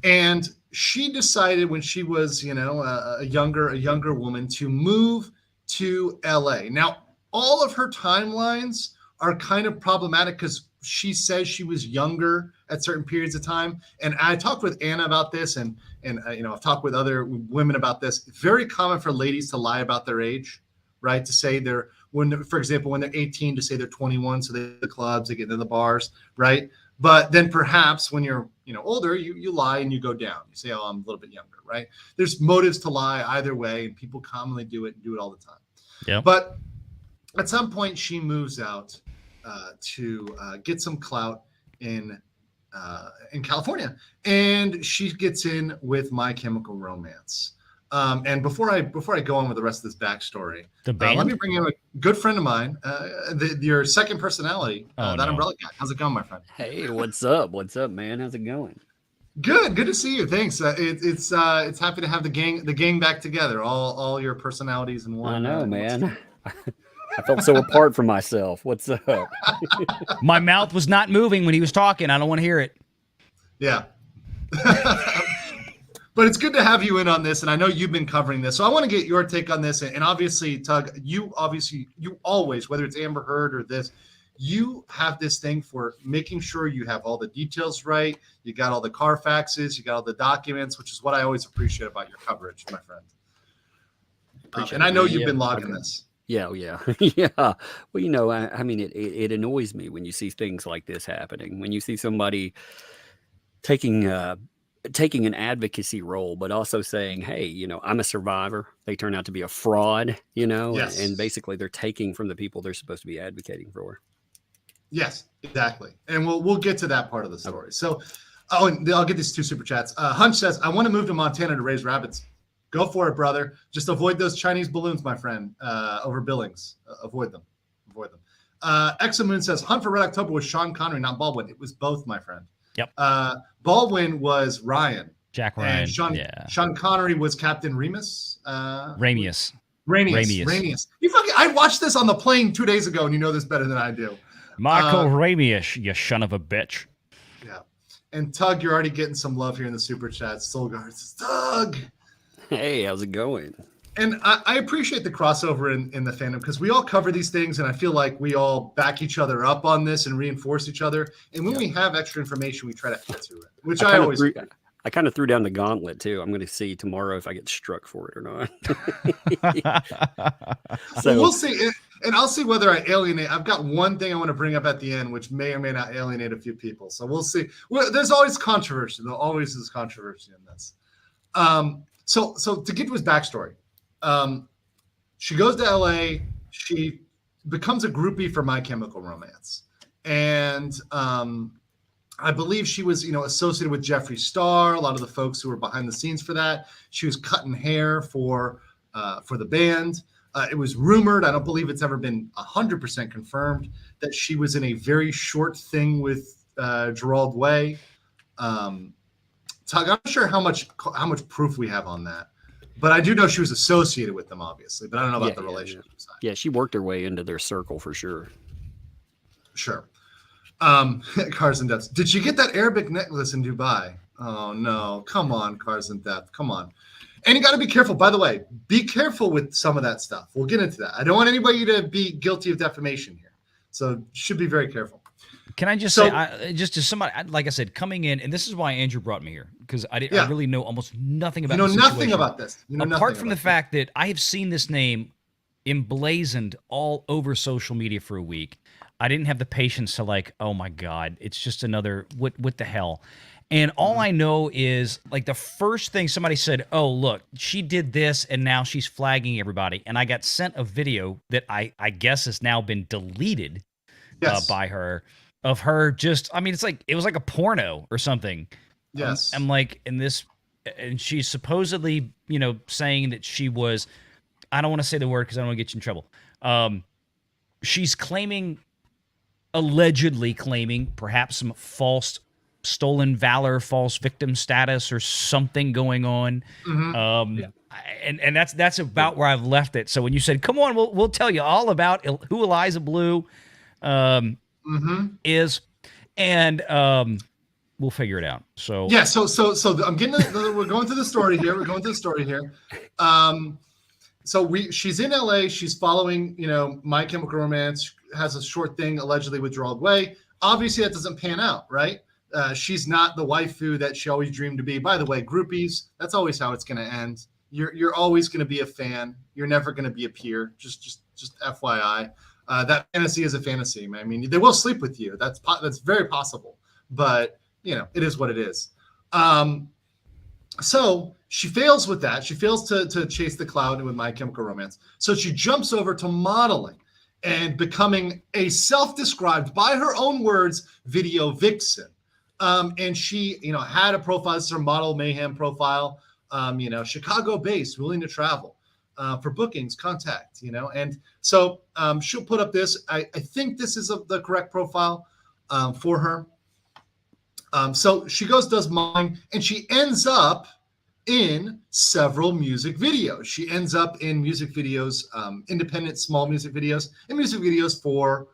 And she decided when she was, a younger woman to move to LA. Now, all of her timelines are kind of problematic because she says she was younger at certain periods of time. And I talked with Anna about this, and I've talked with other women about this. It's very common for ladies to lie about their age, right? To say for example, when they're 18, to say they're 21, so they go to the clubs, they get into the bars, right? But then perhaps when you're older, you lie and you go down. You say, oh, I'm a little bit younger, right? There's motives to lie either way, and people commonly do it all the time. Yeah. But at some point, she moves out to get some clout in California, and she gets in with My Chemical Romance. And before I go on with the rest of this backstory, let me bring in a good friend of mine, your second personality, Umbrella Guy. How's it going, my friend? Hey, what's up? What's up, man? How's it going? Good to see you. Thanks. It's happy to have the gang back together. All your personalities in one. I know, man. I felt so apart from myself. What's up? My mouth was not moving when he was talking. I don't want to hear it. Yeah. But it's good to have you in on this, and I know you've been covering this, so I want to get your take on this. And obviously, Tug, you always, whether it's Amber Heard or this, you have this thing for making sure you have all the details right. You got all the Carfaxes, you got all the documents, which is what I always appreciate about your coverage, my friend. And I know you've been logging this. Yeah. Yeah. Well, I mean, it annoys me when you see things like this happening, when you see somebody taking an advocacy role, but also saying, hey, I'm a survivor. They turn out to be a fraud, Yes. And basically they're taking from the people they're supposed to be advocating for. Yes, exactly. And we'll get to that part of the story. Okay. So, and I'll get these two super chats. Hunch says, I want to move to Montana to raise rabbits. Go for it, brother. Just avoid those Chinese balloons, my friend, over Billings. Avoid them. Examoon says, Hunt for Red October was Sean Connery, not Baldwin. It was both, my friend. Yep. Baldwin was Ryan. Jack Ryan. And Sean Connery was Captain Remus. Ramius. I watched this on the plane 2 days ago, and you know this better than I do. Marco Ramius, you son of a bitch. Yeah. And Tug, you're already getting some love here in the super chat. Soulguard says, Tug. Hey, how's it going? And I appreciate the crossover in the fandom, because we all cover these things, and I feel like we all back each other up on this and reinforce each other. And when we have extra information, we try to add to it, which I always do. I kind of threw down the gauntlet too. I'm going to see tomorrow if I get struck for it or not. So we'll see. And I'll see whether I alienate. I've got one thing I want to bring up at the end, which may or may not alienate a few people. So we'll see. Well, there's always controversy. There always is controversy in this. So to get to his backstory, she goes to LA. She becomes a groupie for My Chemical Romance. And I believe she was, associated with Jeffree Star, a lot of the folks who were behind the scenes for that. She was cutting hair for the band. It was rumored, I don't believe it's ever been 100% confirmed, that she was in a very short thing with Gerald Way. I'm not sure how much proof we have on that, but I do know she was associated with them, obviously. But I don't know about the relationship side. Yeah, she worked her way into their circle for sure. Sure. Cars and Depth. Did she get that Arabic necklace in Dubai? Oh no! Come on, Cars and Depth. Come on. And you got to be careful. By the way, be careful with some of that stuff. We'll get into that. I don't want anybody to be guilty of defamation here, so should be very careful. Can I just say, just to somebody, like I said, coming in, and this is why Andrew brought me here, because I really know almost nothing about. You know nothing about this. You know apart from the fact that I have seen this name emblazoned all over social media for a week. I didn't have the patience to like, oh my God, it's just another, what the hell? And all I know is like the first thing somebody said, oh, look, she did this and now she's flagging everybody. And I got sent a video that I guess has now been deleted by her of her just, I mean, it was like a porno or something. Yes. I'm like, and she's supposedly, saying that she was, I don't want to say the word because I don't want to get you in trouble. She's allegedly claiming perhaps some false stolen valor, false victim status or something going on. And that's about where I've left it. So when you said, come on, we'll tell you all about who Eliza Bleu is, and we'll figure it out. So yeah, so I'm getting we're going through the story here. She's in LA, she's following, My Chemical Romance, has a short thing allegedly with Gerald Way. Obviously that doesn't pan out, right? She's not the waifu that she always dreamed to be. By the way, groupies, that's always how it's going to end. You're always going to be a fan. You're never going to be a peer. Just FYI. That fantasy is a fantasy. I mean, they will sleep with you. That's very possible. But, it is what it is. So she fails with that. She fails to chase the cloud with My Chemical Romance. So she jumps over to modeling and becoming a self-described, by her own words, video vixen. And she, had a profile. This is her Model Mayhem profile. Chicago-based, willing to travel. For bookings, contact. And so she'll put up this. I think this is the correct profile for her. So she does mine, and she ends up in several music videos. She ends up in music videos, independent small music videos, and music videos for,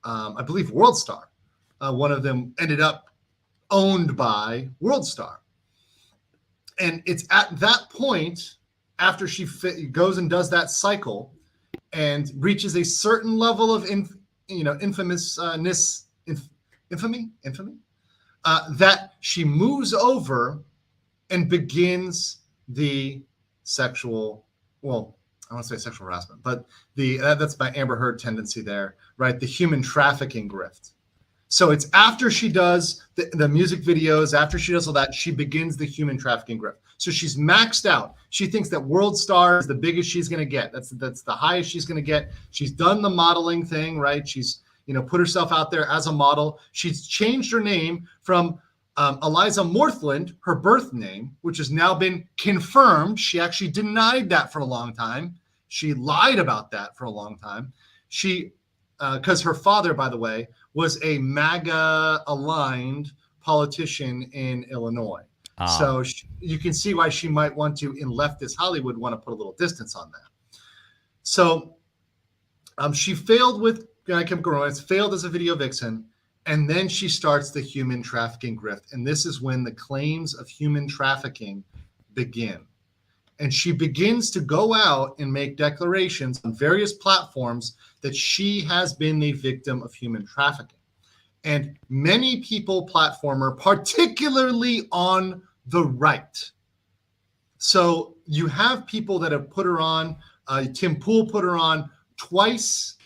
I believe, WorldStar. One of them ended up owned by WorldStar. And it's at that point, after she goes and does that cycle and reaches a certain level of infamousness, infamy, that she moves over and begins the sexual, well, I want to say sexual harassment, but that's my Amber Heard tendency there, right? The human trafficking grift. So it's after she does the music videos, after she does all that, she begins the human trafficking grift. So she's maxed out. She thinks that WorldStar is the biggest she's going to get. That's the highest she's going to get. She's done the modeling thing, right? She's, put herself out there as a model. She's changed her name from Eliza Morthland, her birth name, which has now been confirmed. She actually denied that for a long time. She lied about that for a long time. Because her father, by the way, was a MAGA aligned politician in Illinois. So you can see why she might want to, in leftist Hollywood, want to put a little distance on that. So she failed with My Chemical Romance, failed as a video vixen, and then she starts the human trafficking grift. And this is when the claims of human trafficking begin. And she begins to go out and make declarations on various platforms that she has been the victim of human trafficking. And many people platform her, particularly on the right. So you have people that have put her on. Tim Pool put her on twice.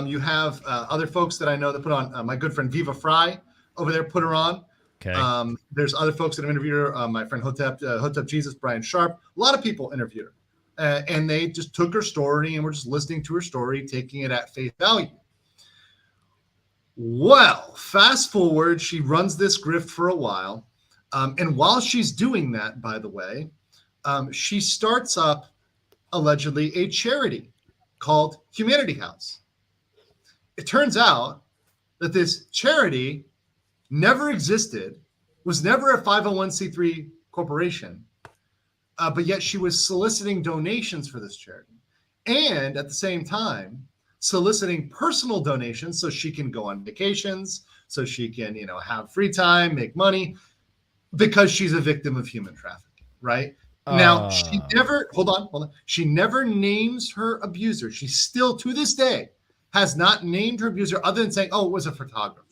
You have other folks that I know that put on. My good friend Viva Fry over there put her on. Okay. There's other folks that have interviewed her. My friend Hotep Jesus, Brian Sharp. A lot of people interviewed her. And they just took her story and were just listening to her story, taking it at face value. Well, fast forward, she runs this grift for a while. And while she's doing that, by the way, she starts up, allegedly, a charity called Humanity House. It turns out that this charity never existed, was never a 501c3 corporation, but yet she was soliciting donations for this charity. And at the same time, soliciting personal donations so she can go on vacations, so she can, have free time, make money, because she's a victim of human trafficking, right? Now, she never, hold on. She never names her abuser. She still, to this day, has not named her abuser other than saying, oh, it was a photographer.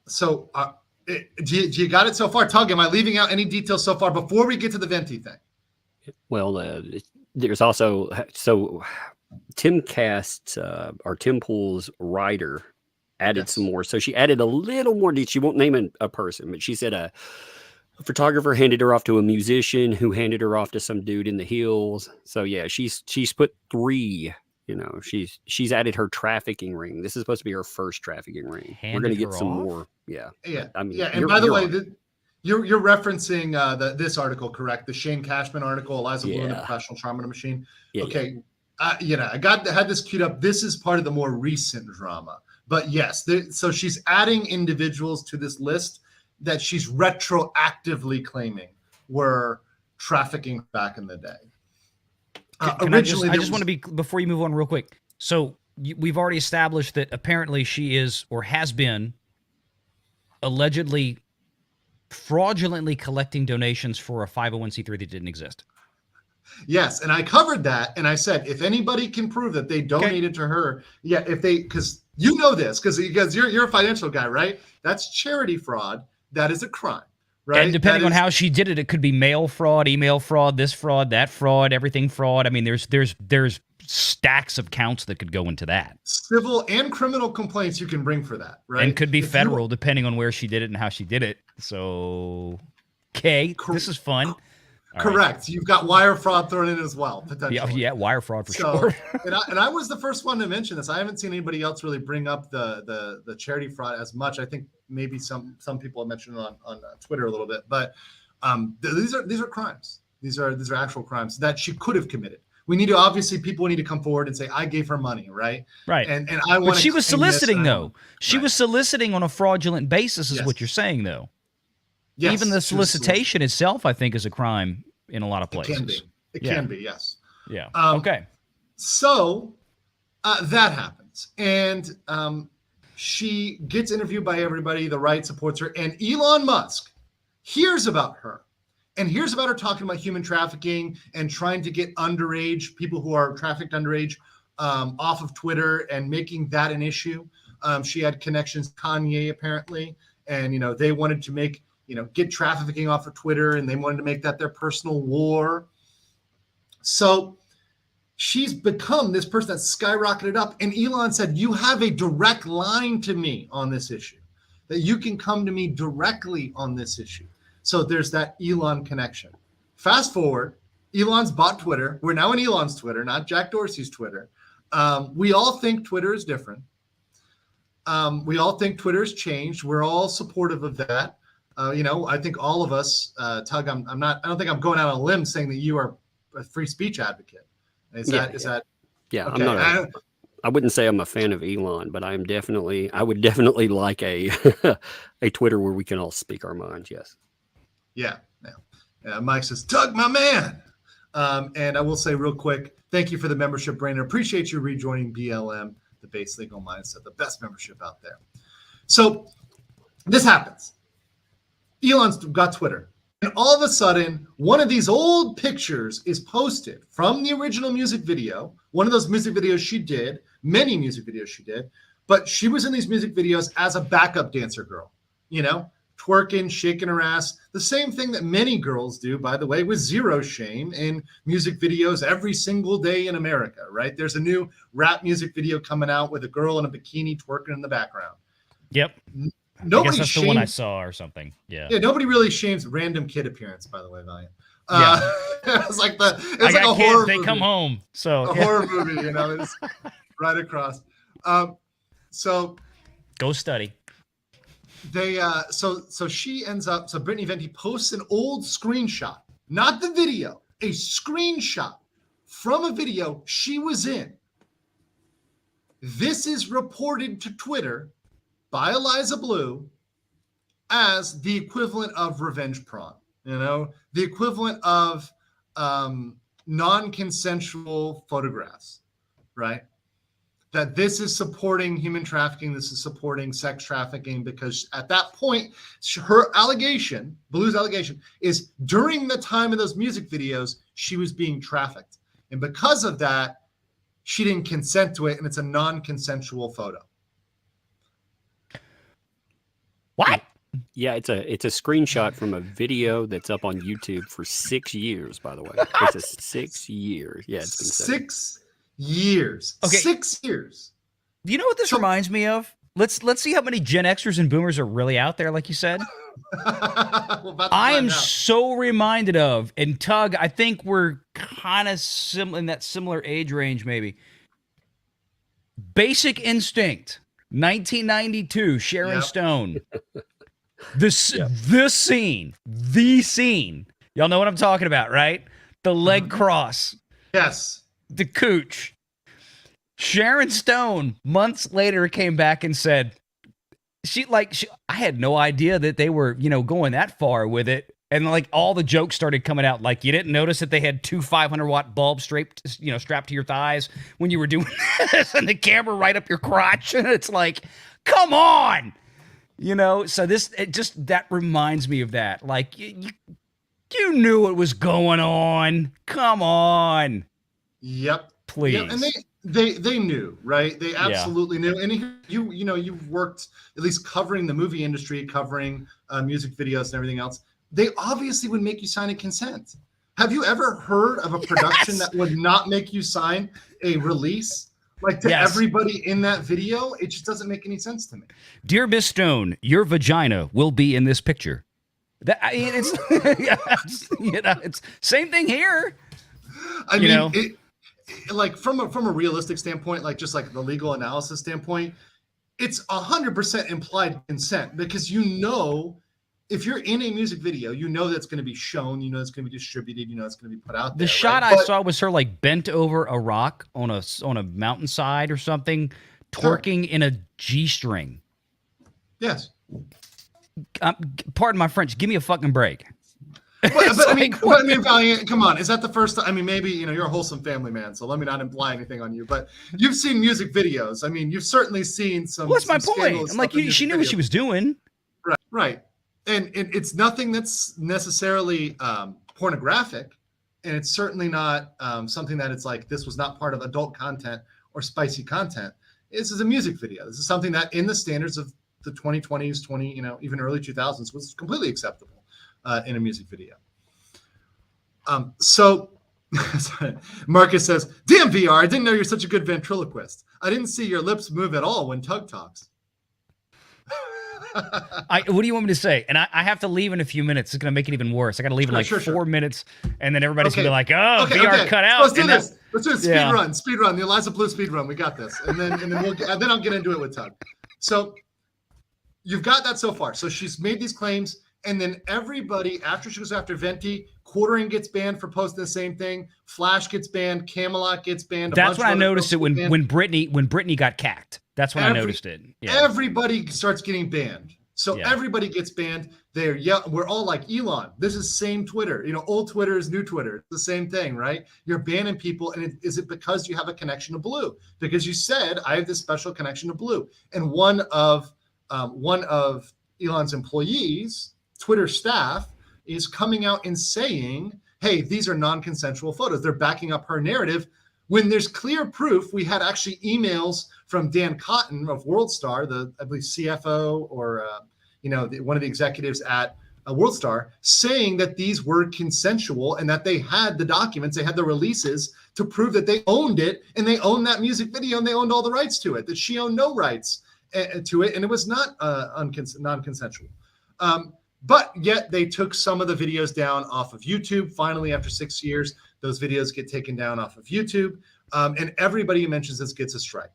So do you got it so far? Tug, am I leaving out any details so far before we get to the Venti thing? Well, there's also, so Tim Cast's, or Tim Pool's writer added some more. So she added a little more detail. She won't name a person, but she said a photographer handed her off to a musician who handed her off to some dude in the hills. So yeah, she's put 3, she's added her trafficking ring. This is supposed to be her first trafficking ring. We're going to get some more. Yeah. I mean, and by the way, you're referencing this article, correct? The Shane Cashman article, Eliza Bleu and the Professional Charmer Machine. Yeah, okay. Yeah. I had this queued up. This is part of the more recent drama. But yes, so she's adding individuals to this list that she's retroactively claiming were trafficking back in the day. I just want to be, before you move on real quick. So we've already established that apparently she is, or has been, allegedly fraudulently collecting donations for a 501c3 that didn't exist. Yes, and I covered that, and I said, if anybody can prove that they donated to her, because you know this, because you're a financial guy, right? That's charity fraud. That is a crime, right? And depending on how she did it, it could be mail fraud, email fraud, this fraud, that fraud, everything fraud. I mean, there's stacks of counts that could go into that. Civil and criminal complaints you can bring for that, right? And could be federal, depending on where she did it and how she did it. So, okay, this is fun. Correct. Right. You've got wire fraud thrown in as well, potentially. Yeah, wire fraud for sure. and I was the first one to mention this. I haven't seen anybody else really bring up the charity fraud as much. I think maybe some people have mentioned it on Twitter a little bit, but these are crimes. These are actual crimes that she could have committed. We need to, obviously, people need to come forward and say, I gave her money, right? Right. And I want. But she was soliciting though. She was soliciting on a fraudulent basis, is what you're saying though. Yes, even the solicitation itself, I think, is a crime in a lot of places. It can be, yes. Yeah. Okay. So that happens. And she gets interviewed by everybody. The right supports her. And Elon Musk hears about her and hears about her talking about human trafficking and trying to get underage, people who are trafficked underage, off of Twitter and making that an issue. She had connections to Kanye, apparently. And, they wanted to make, get trafficking off of Twitter, and they wanted to make that their personal war. So she's become this person that skyrocketed up. And Elon said, you have a direct line to me on this issue, that you can come to me directly on this issue. So there's that Elon connection. Fast forward, Elon's bought Twitter. We're now in Elon's Twitter, not Jack Dorsey's Twitter. We all think Twitter is different. We all think Twitter has changed. We're all supportive of that. I think all of us, Tug, I don't think I'm going out on a limb saying that you are a free speech advocate. Is that? Yeah, okay. I'm not. I wouldn't say I'm a fan of Elon, but I would definitely like a Twitter where we can all speak our minds. Yes. Yeah. Mike says, Tug, my man. And I will say real quick, thank you for the membership, Brandon. Appreciate you rejoining BLM, the Base Legal Mindset, the best membership out there. So this happens. Elon's got Twitter. And all of a sudden, one of these old pictures is posted from the original music video. One of those music videos she did, many music videos she did, but she was in these music videos as a backup dancer girl, twerking, shaking her ass. The same thing that many girls do, by the way, with zero shame in music videos every single day in America, right? There's a new rap music video coming out with a girl in a bikini twerking in the background. Yep. Nobody I guess that's the one I saw or something. Yeah. Yeah. Nobody really shames random kid appearance, by the way, Valiant. It's like a horror movie. They come home. So horror movie, it's right across. So go study. They so she ends up. So Brittany Venti posts an old screenshot, not the video, a screenshot from a video she was in. This is reported to Twitter. by Eliza Bleu as the equivalent of revenge porn, the equivalent of non-consensual photographs, right? That this is supporting human trafficking, this is supporting sex trafficking, because at that point, her allegation, Blue's allegation, is during the time of those music videos, she was being trafficked. And because of that, she didn't consent to it, and it's a non-consensual photo. What? Yeah, it's a screenshot from a video that's up on YouTube for 6 years, by the way. It's a 6 years. Yeah, it's been 6 years. Okay. 6 years. Do you know what this reminds me of? Let's see how many Gen Xers and Boomers are really out there, like you said. I am so reminded of, and Tug, I think we're kind of in that similar age range, maybe. Basic Instinct, 1992, Sharon Stone. The scene. Y'all know what I'm talking about, right? The leg cross. Yes. The cooch. Sharon Stone months later came back and said, I had no idea that they were, going that far with it. And like all the jokes started coming out. Like, you didn't notice that they had 2 500-watt bulbs strapped to your thighs when you were doing this, and the camera right up your crotch. And it's like, come on, So that reminds me of that. Like, you knew what was going on. Come on. Yep. Please. Yep. And they knew, right? They absolutely knew. And you've worked at least covering the movie industry, covering music videos and everything else. They obviously would make you sign a consent. Have you ever heard of a production that would not make you sign a release? Like, to everybody in that video? It just doesn't make any sense to me. Dear Miss Stone, your vagina will be in this picture. It's same thing here. I mean, like from a realistic standpoint, like just like the legal analysis standpoint, it's 100% implied consent, because if you're in a music video, that's going to be shown, it's going to be distributed, it's going to be put out there. The shot I saw was her like bent over a rock on a mountainside or something, twerking in a G-string. Yes. Pardon my French. Give me a fucking break. But I mean, Valiant, come on. Is that the first time? I mean, maybe, you're a wholesome family man, so let me not imply anything on you, but you've seen music videos. I mean, you've certainly seen some. Well, that's my point. I'm like, she knew what she was doing. Right. And it's nothing that's necessarily pornographic, and it's certainly not something that it's like, this was not part of adult content or spicy content. This is a music video. This is something that in the standards of the 2020s, even early 2000s was completely acceptable in a music video. So Marcus says, damn VR, I didn't know you're such a good ventriloquist. I didn't see your lips move at all when Tug talks. What do you want me to say? And I have to leave in a few minutes. It's going to make it even worse. I got to leave in 4 minutes, and then everybody's going to be like, "Oh, VR cut out." Let's do this. Let's do a speed run. The Eliza Bleu speed run. We got this, and then I'll get into it with Tug. So you've got that so far. So she's made these claims, and then everybody, after she goes after Venti, Quartering gets banned for posting the same thing. Flash gets banned. Camelot gets banned. That's when I noticed it when Brittany got cacked. That's when I noticed it. Yeah. Everybody starts getting banned. So everybody gets banned. We're all like, Elon, this is same Twitter. Old Twitter is new Twitter. It's the same thing, right? You're banning people. And is it because you have a connection to Blue? Because you said, I have this special connection to Blue. And one of Elon's employees, Twitter staff, is coming out and saying, hey, these are non-consensual photos. They're backing up her narrative. When there's clear proof, we had actually emails from Dan Cotton of WorldStar, I believe CFO or one of the executives at WorldStar, saying that these were consensual and that they had the documents, they had the releases to prove that they owned it, and they owned that music video and they owned all the rights to it. That she owned no rights to it, and it was not non-consensual. But yet they took some of the videos down off of YouTube. Finally, after 6 years, those videos get taken down off of YouTube. And everybody who mentions this gets a strike.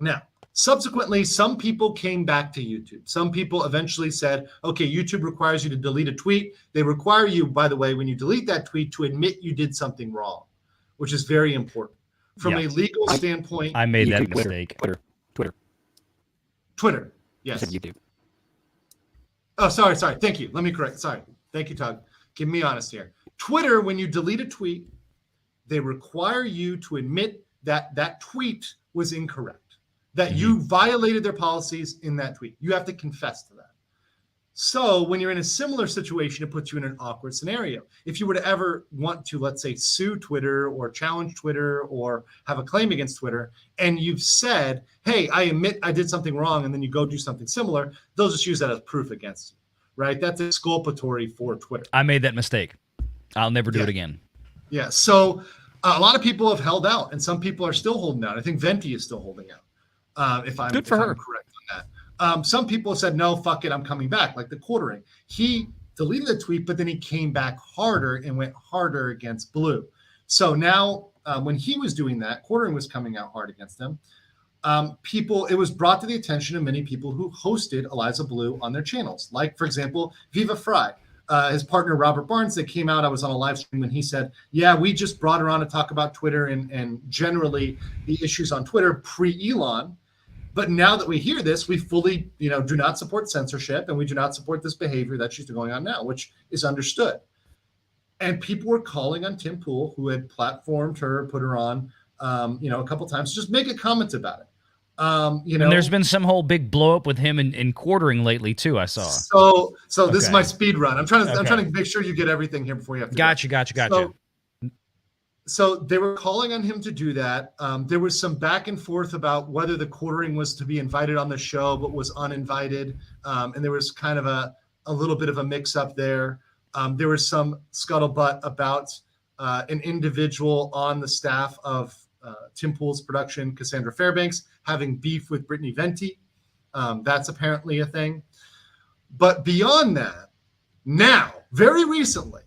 Now, subsequently, some people came back to YouTube. Some people eventually said, okay, YouTube requires you to delete a tweet. They require you, by the way, when you delete that tweet, to admit you did something wrong, which is very important. From a legal standpoint. I made that mistake. Twitter. Yes. I said YouTube. Oh, sorry. Thank you. Let me correct. Sorry. Thank you, Tug. Keep me honest here. Twitter, when you delete a tweet, they require you to admit that that tweet was incorrect, that you violated their policies in that tweet. You have to confess to that. So when you're in a similar situation, it puts you in an awkward scenario. If you were to ever want to, let's say, sue Twitter or challenge Twitter or have a claim against Twitter, and you've said, hey, I admit I did something wrong, and then you go do something similar, they'll just use that as proof against you, right? That's exculpatory for Twitter. I made that mistake. I'll never do it again. Yeah. So a lot of people have held out, and some people are still holding out. I think Venti is still holding out, if I'm correct on that. Some people have said, no, fuck it, I'm coming back, like the quartering. He deleted the tweet, but then he came back harder and went harder against Blue. So now when he was doing that, quartering was coming out hard against him. It was brought to the attention of many people who hosted Eliza Bleu on their channels. Like, for example, Viva Fry, his partner, Robert Barnes, that came out. I was on a live stream when he said, yeah, we just brought her on to talk about Twitter and generally the issues on Twitter pre-Elon. But now that we hear this, we fully, do not support censorship, and we do not support this behavior that she's going on now, which is understood. And people were calling on Tim Pool, who had platformed her, put her on, a couple times, just make a comment about it. And there's been some whole big blow up with him in quartering lately too. I saw. So this is my speed run. I'm trying to make sure you get everything here before you have to. Gotcha. So they were calling on him to do that. There was some back and forth about whether the quartering was to be invited on the show, but was uninvited. And there was kind of a little bit of a mix up there. There was some scuttlebutt about an individual on the staff of Tim Pool's production, Cassandra Fairbanks, having beef with Brittany Venti. That's apparently a thing. But beyond that, now, very recently,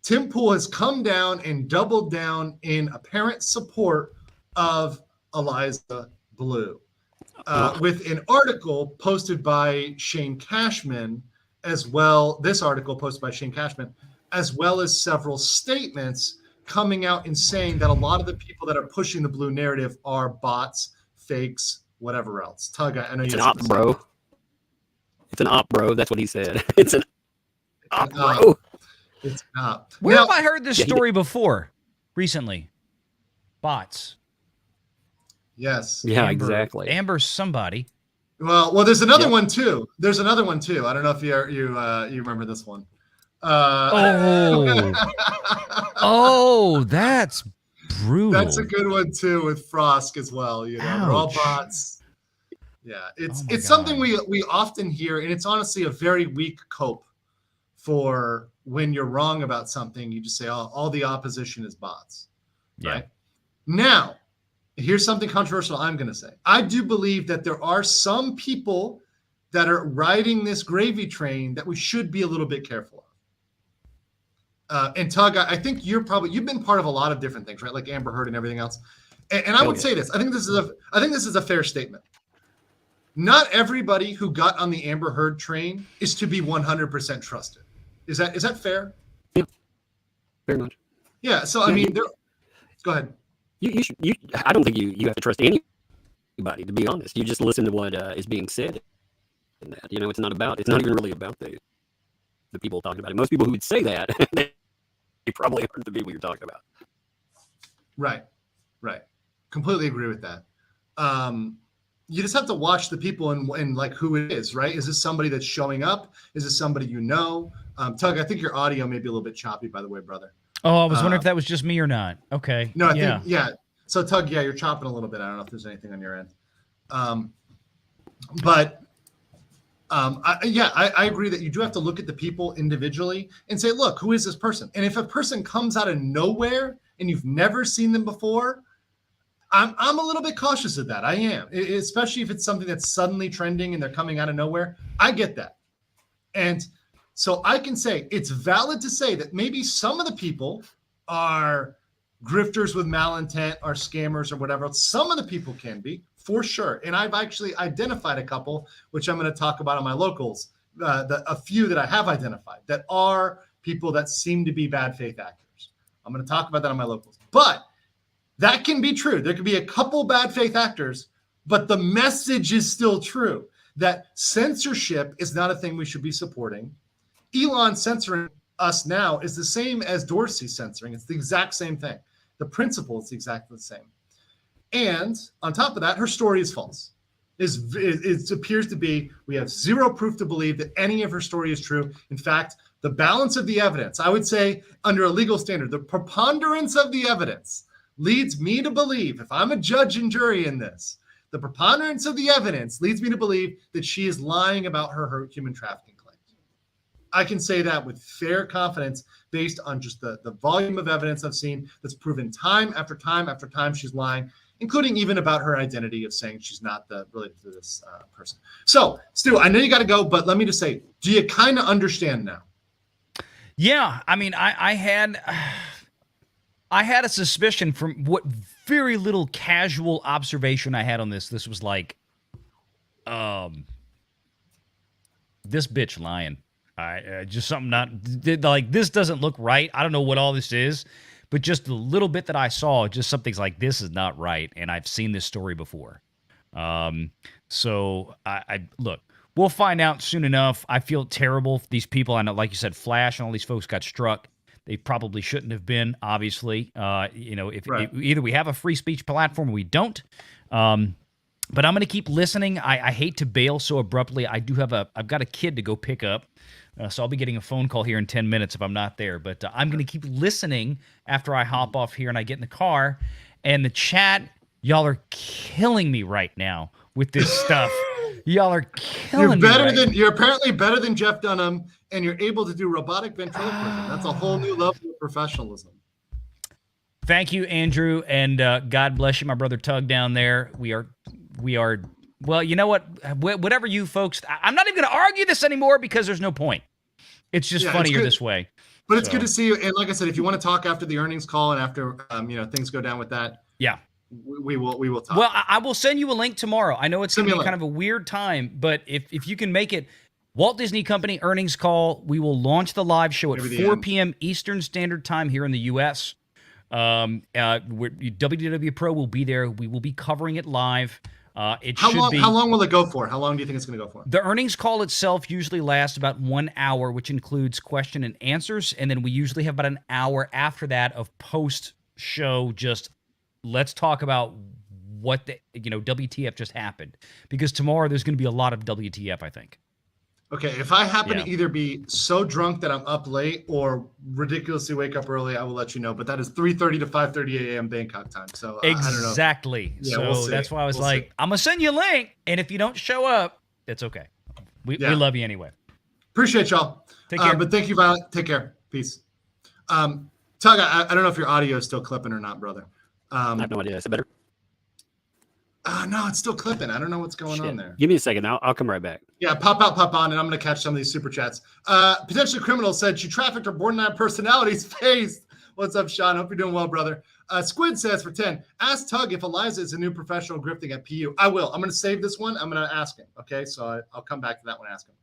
Tim Pool has come down and doubled down in apparent support of Eliza Bleu with an article posted by Shane Cashman as well. This article posted by Shane Cashman, as well as several statements coming out and saying that a lot of the people that are pushing the Blue narrative are bots, fakes, whatever else. Tug, I know it's an op, bro. It's an op, bro. That's what he said. It's an op, bro. It's not. Where have I heard this story before? Recently, bots. Yes. Yeah, exactly. Amber's somebody. Well, there's another one too. I don't know if you remember this one. Oh, that's brutal. That's a good one too with Frosk as well. They're all bots. Yeah, it's something we often hear, and it's honestly a very weak cope for when you're wrong about something. You just say, oh, all the opposition is bots. Yeah. Right? Now, here's something controversial I'm going to say. I do believe that there are some people that are riding this gravy train that we should be a little bit careful of. And Tug, I think you've been part of a lot of different things, right? Like Amber Heard and everything else. And I would say this. I think this is a fair statement. Not everybody who got on the Amber Heard train is to be 100% trusted. Is that fair? Yeah, very much. Yeah. So I mean, go ahead. I don't think you have to trust anybody, to be honest. You just listen to what is being said. In that, it's not even really about the people talking about it. Most people who would say that, they probably aren't the people you're talking about. Right. Completely agree with that. You just have to watch the people and like who it is, right? Is this somebody that's showing up? Is this somebody you know? Tug, I think your audio may be a little bit choppy, by the way, brother. Oh, I was wondering if that was just me or not. Okay. No, I think, yeah. So Tug, you're chopping a little bit. I don't know if there's anything on your end. I agree that you do have to look at the people individually and say, look, who is this person? And if a person comes out of nowhere and you've never seen them before, I'm a little bit cautious of that. I am, especially if it's something that's suddenly trending and they're coming out of nowhere. I get that. And so I can say it's valid to say that maybe some of the people are grifters with malintent, are scammers or whatever. Some of the people can be, for sure. And I've actually identified a couple, which I'm going to talk about on my locals, a few that I have identified that are people that seem to be bad faith actors. I'm going to talk about that on my locals. But that can be true. There could be a couple bad faith actors, but the message is still true. that censorship is not a thing we should be supporting. Elon censoring us now is the same as Dorsey censoring. It's the exact same thing. The principle is exactly the same. And on top of that, her story is false. It appears to be, we have zero proof to believe that any of her story is true. In fact, the balance of the evidence, I would say under a legal standard, the preponderance of the evidence leads me to believe, if I'm a judge and jury in this, the preponderance of the evidence leads me to believe that she is lying about her human trafficking claims. I can say that with fair confidence based on just the volume of evidence I've seen that's proven time after time after time she's lying, including even about her identity of saying she's not related to this person. So, Stu, I know you got to go, but let me just say, do you kind of understand now? Yeah, I mean, I had a suspicion from what very little casual observation I had on this. This was like, this bitch lying. Just something not like, this doesn't look right. I don't know what all this is, but just the little bit that I saw, just something's like, this is not right. And I've seen this story before. So I look, we'll find out soon enough. I feel terrible for these people. I know, like you said, Flash and all these folks got struck. They probably shouldn't have been, obviously. If either we have a free speech platform or we don't. But I'm going to keep listening. I hate to bail so abruptly. I've got a kid to go pick up. So I'll be getting a phone call here in 10 minutes if I'm not there. But I'm going to keep listening after I hop off here and I get in the car. And the chat, y'all are killing me right now with this stuff. Y'all are killing me. You're apparently better than Jeff Dunham, and you're able to do robotic ventriloquism. That's a whole new level of professionalism. Thank you, Andrew, and God bless you, my brother Tug down there. We are. Well, you know what? Whatever you folks, I'm not even going to argue this anymore because there's no point. It's just funnier this way. But it's good to see you. And like I said, if you want to talk after the earnings call and after things go down with that, yeah, we will talk. Well, I will send you a link tomorrow. I know it's going to be kind of a weird time, but if you can make it, Walt Disney Company earnings call, we will launch the live show at 4 p.m. Eastern Standard Time here in the U.S. WDW Pro will be there. We will be covering it live. How long will it go for? How long do you think it's going to go for? The earnings call itself usually lasts about 1 hour, which includes question and answers. And then we usually have about an hour after that of post-show, just let's talk about what WTF just happened. Because tomorrow there's going to be a lot of WTF, I think. Okay, if I happen to either be so drunk that I'm up late or ridiculously wake up early, I will let you know. But that is 3:30 to 5:30 a.m. Bangkok time. So exactly. I don't know. So we'll that's why I was I'm gonna send you a link, and if you don't show up, it's okay. We love you anyway. Appreciate y'all. Take care. But thank you, Violet. Take care. Peace. Tug, I don't know if your audio is still clipping or not, brother. I have no idea. Is it better? No, it's still clipping. I don't know what's going on there. Give me a second. I'll come right back. Yeah, pop out, pop on, and I'm going to catch some of these super chats. Potentially Criminal said she trafficked her borderline personalities faced. What's up, Sean? Hope you're doing well, brother. Squid says for 10, ask Tug if Eliza is a new professional grifting at PU. I will. I'm going to save this one. I'm going to ask him. Okay, so I'll come back to that one. Ask him.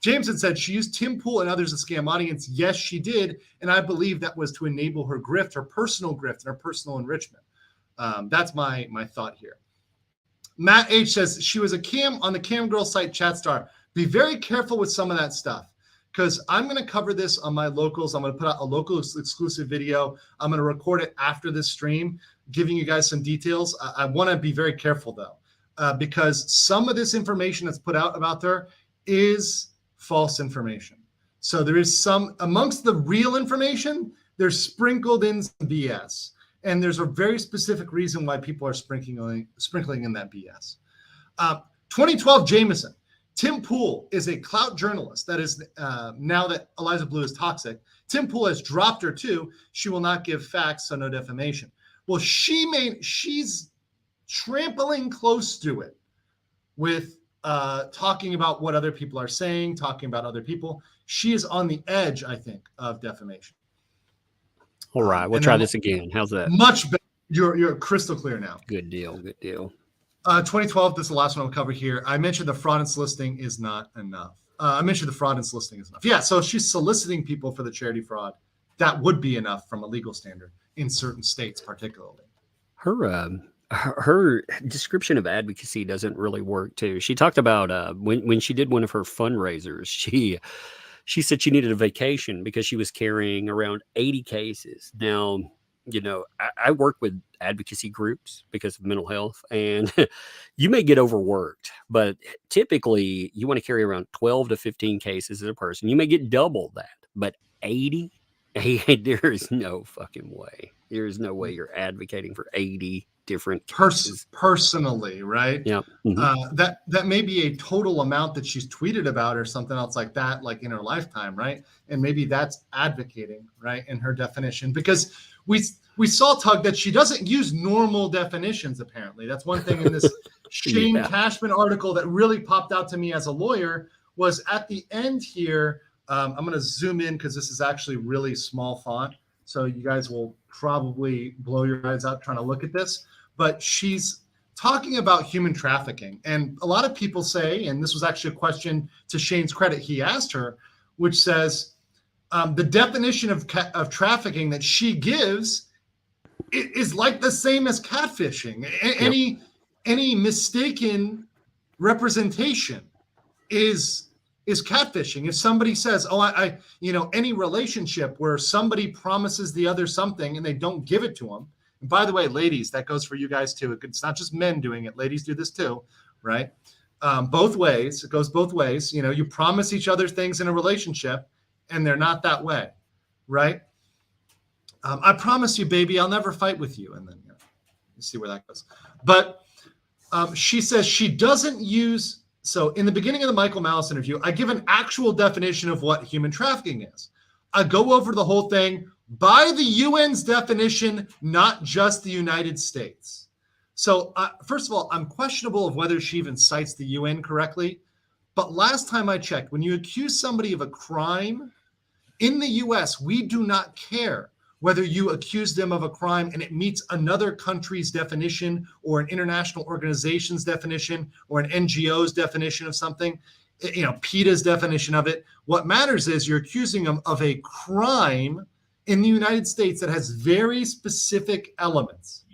Jameson said she used Tim Pool and others to scam audience. Yes, she did, and I believe that was to enable her grift, her personal grift, and her personal enrichment. That's my thought here. Matt H says she was a cam on the Cam Girl site Chatstar. Be very careful with some of that stuff because I'm going to cover this on my locals. I'm going to put out a local exclusive video. I'm going to record it after this stream, giving you guys some details. I want to be very careful though, because some of this information that's put out about her is false information. So there is some amongst the real information, there's sprinkled in some BS. And there's a very specific reason why people are sprinkling in that BS. 2012 Jameson. Tim Pool is a clout journalist that is now that Eliza Bleu is toxic. Tim Pool has dropped her too. She will not give facts, so no defamation. Well, she's trampling close to it with talking about what other people are saying, talking about other people. She is on the edge, I think, of defamation. All right, we'll try this again. How's that? Much better. You're crystal clear now. Good deal. Good deal. 2012. This is the last one I'll cover here. I mentioned the fraud and soliciting is not enough. Yeah. So if she's soliciting people for the charity fraud, that would be enough from a legal standard in certain states, particularly. Her her description of advocacy doesn't really work too. She talked about when she did one of her fundraisers, she said she needed a vacation because she was carrying around 80 cases. Now, I work with advocacy groups because of mental health, and you may get overworked, but typically you want to carry around 12 to 15 cases as a person. You may get double that, but 80? Hey, there is no fucking way. There is no way you're advocating for 80 different cases. Personally, right? Yeah. Mm-hmm. That may be a total amount that she's tweeted about or something else like that, like in her lifetime, right? And maybe that's advocating, right, in her definition, because we saw, Tug, that she doesn't use normal definitions, apparently. That's one thing in this Shane Cashman article that really popped out to me as a lawyer was at the end here. I'm going to zoom in because this is actually really small font. So you guys will probably blow your eyes out trying to look at this. But she's talking about human trafficking. And a lot of people say, and this was actually a question to Shane's credit he asked her, which says the definition of trafficking that she gives is like the same as catfishing. Any mistaken representation is catfishing. If somebody says, I any relationship where somebody promises the other something and they don't give it to them. And by the way, ladies, that goes for you guys too. It's not just men doing it. Ladies do this too, right? Both ways. It goes both ways. You promise each other things in a relationship and they're not that way, right? I promise you, baby, I'll never fight with you. And then you see where that goes. But she says she doesn't use. So in the beginning of the Michael Malice interview, I give an actual definition of what human trafficking is. I go over the whole thing by the UN's definition, not just the United States. So first of all, I'm questionable of whether she even cites the UN correctly. But last time I checked, when you accuse somebody of a crime in the US, we do not care whether you accuse them of a crime and it meets another country's definition or an international organization's definition or an NGO's definition of something, PETA's definition of it. What matters is you're accusing them of a crime in the United States that has very specific elements.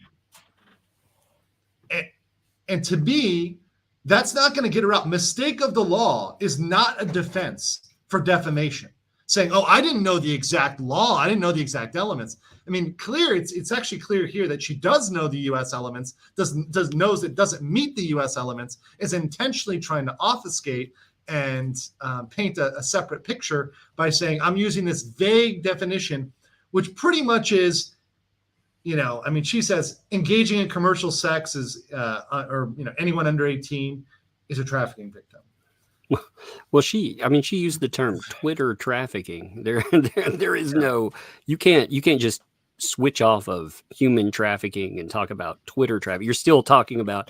And to me, that's not going to get her out. Mistake of the law is not a defense for defamation. Saying, I didn't know the exact law. I didn't know the exact elements. I mean, it's actually clear here that she does know the U.S. elements, knows it doesn't meet the U.S. elements, is intentionally trying to obfuscate and paint a separate picture by saying, I'm using this vague definition, which pretty much is, she says engaging in commercial sex is, anyone under 18 is a trafficking victim. Well, she used the term Twitter trafficking. There is no, you can't just switch off of human trafficking and talk about Twitter trafficking. You're still talking about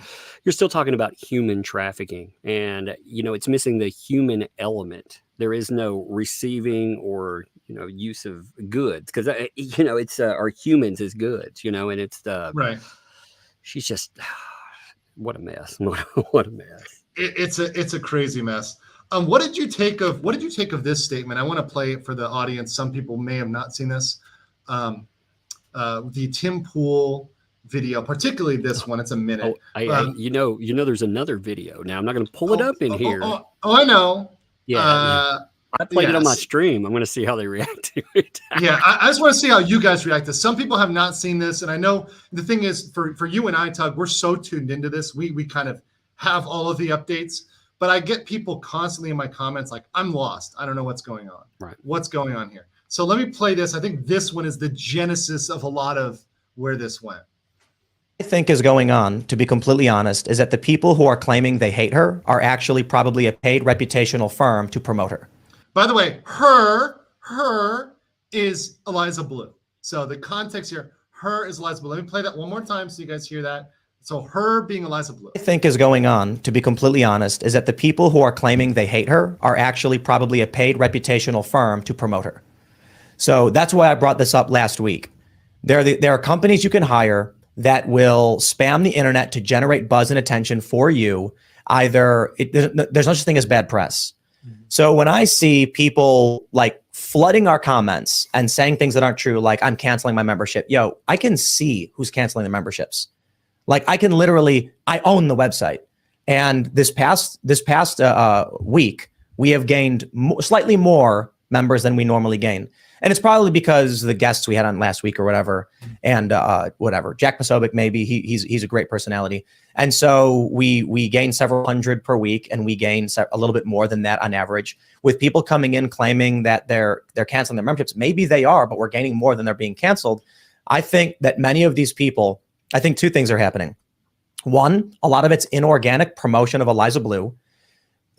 human trafficking, and it's missing the human element. There is no receiving or use of goods because it's our humans as goods. And it's right. She's just what a mess. What a mess. It's a crazy mess. What did you take of this statement? I want to play it for the audience. Some people may have not seen this. The Tim Pool video, particularly this one. It's a minute. There's another video. Now I'm not going to pull it up in here. I know. Yeah. I played it on my stream. I'm going to see how they react to it. Yeah, I just want to see how you guys react to this. Some people have not seen this, and I know the thing is for you and I, Tug, we're so tuned into this. We kind of have all of the updates, but I get people constantly in my comments like, I'm lost. I don't know what's going on. Right. What's going on here? So let me play this. I think this one is the genesis of a lot of where this went. I think is going on, to be completely honest, is that the people who are claiming they hate her are actually probably a paid reputational firm to promote her. By the way, her is Eliza Bleu. So the context here, her is Eliza Bleu. Let me play that one more time so you guys hear that. So her being Eliza Bleu. I think is going on, to be completely honest, is that the people who are claiming they hate her are actually probably a paid reputational firm to promote her. So that's why I brought this up last week. There are companies you can hire that will spam the internet to generate buzz and attention for you. There's no such thing as bad press. So when I see people like flooding our comments and saying things that aren't true, like I'm canceling my membership, I can see who's canceling the memberships. Like I can literally, I own the website. And this past week, we have gained slightly more members than we normally gain. And it's probably because the guests we had on last week or whatever, and whatever, Jack Posobiec, maybe he's a great personality. And so we gain several hundred per week, and we gain a little bit more than that on average, with people coming in claiming that they're canceling their memberships. Maybe they are, but we're gaining more than they're being canceled. I think that many of these people, I think two things are happening. One, a lot of it's inorganic promotion of Eliza Bleu.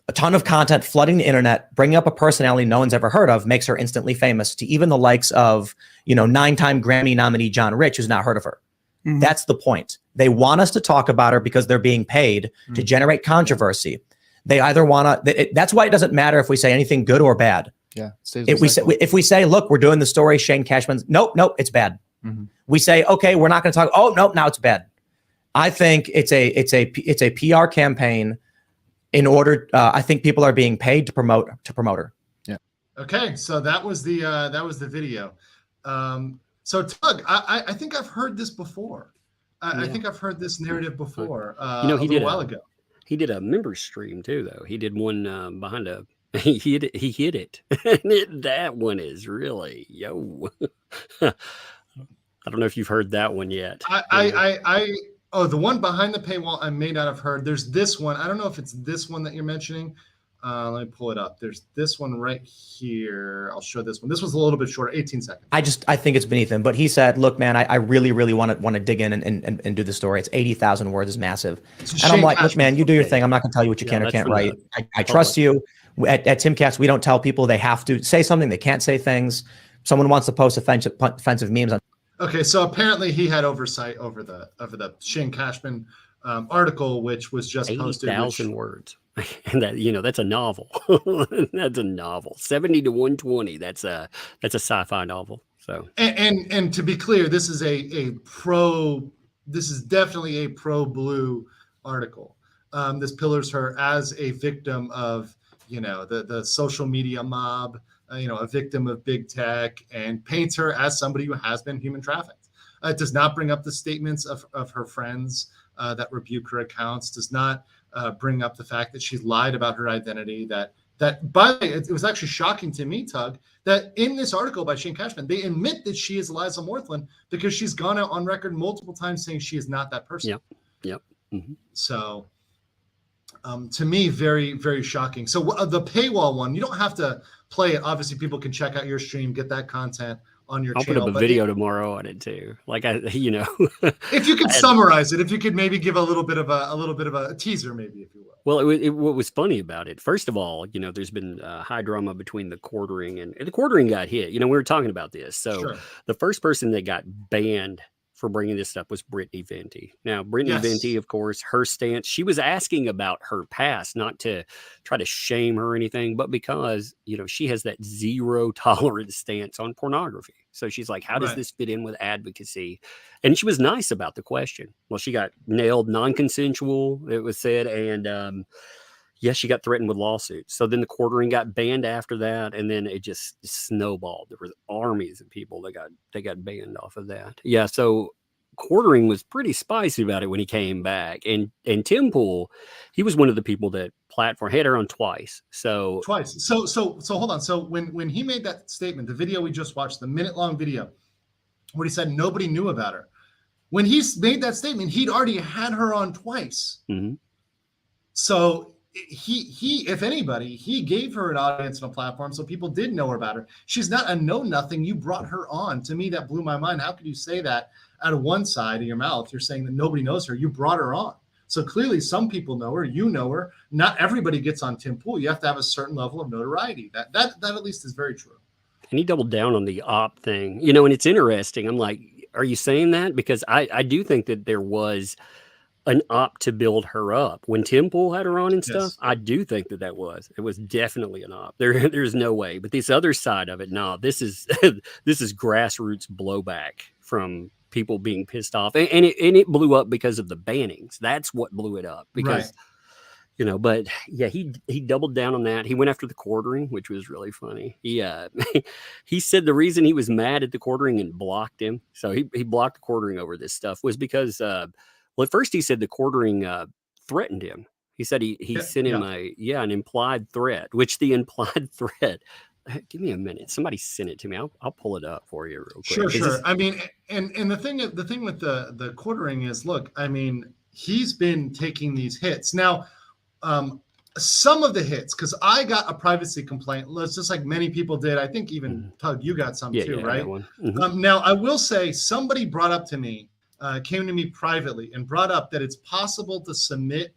A ton of content flooding the internet, bringing up a personality no one's ever heard of, makes her instantly famous to even the likes of, 9-time Grammy nominee John Rich, who's not heard of her. Mm-hmm. That's the point. They want us to talk about her because they're being paid to generate controversy. They either want to, that's why it doesn't matter if we say anything good or bad. Yeah. If we say, look, we're doing the story, Shane Cashman's, nope, it's bad. Mm-hmm. We say, okay, we're not going to talk. Oh, nope, now it's bad. I think it's a PR campaign. In order, I think people are being paid to promote her. Yeah. Okay, so that was the video. So Tug, I think I've heard this before. I think I've heard this narrative before. He did a while ago. He did a member stream too, though. He did one behind a. He hit it. That one is really I don't know if you've heard that one yet. Oh, the one behind the paywall I may not have heard. There's this one. I don't know if it's this one that you're mentioning. Let me pull it up. There's this one right here. I'll show this one. This was a little bit shorter, 18 seconds. I think it's beneath him. But he said, look, man, I really, really want to dig in and do the story. It's 80,000 words is massive. And I'm like, look, man, you do your thing. I'm not going to tell you what you can or can't write. I trust you. At Timcast, we don't tell people they have to say something. They can't say things. Someone wants to post offensive memes on. Okay, so apparently he had oversight over the Shane Cashman article, which was just posted. 80,000 words, and that's a novel. That's a novel. 70 to 120. That's a sci-fi novel. So and to be clear, this is This is definitely a pro-blue article. This pillars her as a victim of the social media mob. A victim of big tech, and paints her as somebody who has been human trafficked. It does not bring up the statements of her friends that rebuke her accounts, does not bring up the fact that she's lied about her identity. That by the way, it was actually shocking to me, Tug, that in this article by Shane Cashman, they admit that she is Eliza Morthland because she's gone out on record multiple times saying she is not that person. Yep. Mm-hmm. So to me, very, very shocking. So the paywall one, you don't have to play it. Obviously, people can check out your stream, get that content on your channel. I'll put up a video tomorrow on it too. Like if you could summarize it, if you could maybe give a little bit of a teaser, maybe, if you will. Well, what was funny about it, first of all, there's been high drama between the quartering and the quartering got hit. We were talking about this. So sure. The first person that got banned for bringing this up was Brittany Venti. Now, Brittany Venti, of course, her stance, she was asking about her past, not to try to shame her or anything, but because, she has that zero tolerance stance on pornography. So she's like, how does this fit in with advocacy? And she was nice about the question. Well, she got nailed non-consensual, it was said, and she got threatened with lawsuits. So then the quartering got banned after that, and then it just snowballed. There were armies of people that got banned off of that. Yeah, so quartering was pretty spicy about it when he came back. And Tim Pool, he was one of the people that had her on twice. So hold on. So when he made that statement, the video we just watched, the minute-long video, where he said nobody knew about her, when he made that statement, he'd already had her on twice. Mm-hmm. So he if anybody, he gave her an audience and a platform, so people did know her about her. She's not a know-nothing. You brought her on. To me, that blew my mind. How could you say that out of one side of your mouth? You're saying that nobody knows her. You brought her on. So clearly some people know her. You know her. Not everybody gets on Tim Pool. You have to have a certain level of notoriety. That at least is very true. And he doubled down on the op thing. And it's interesting. I'm like, are you saying that? Because I do think that there was an op to build her up when Tim Pool had her on and stuff. I do think that was definitely an op. There's no way. But this other side of it, no, this is grassroots blowback from people being pissed off, and it blew up because of the bannings. That's what blew it up because. But yeah, he doubled down on that. He went after the quartering, which was really funny. He said the reason he was mad at the quartering and blocked him, so he blocked the quartering over this stuff, was because Well, at first he said the quartering threatened him. He said he sent him an implied threat, which the implied threat. Give me a minute. Somebody sent it to me. I'll pull it up for you real quick. Sure. I mean, and the thing with the quartering is, look, I mean, he's been taking these hits now. Some of the hits, because I got a privacy complaint, just like many people did. I think even Tug, you got some too, right? Now, I will say somebody brought up to me, came to me privately and brought up that it's possible to submit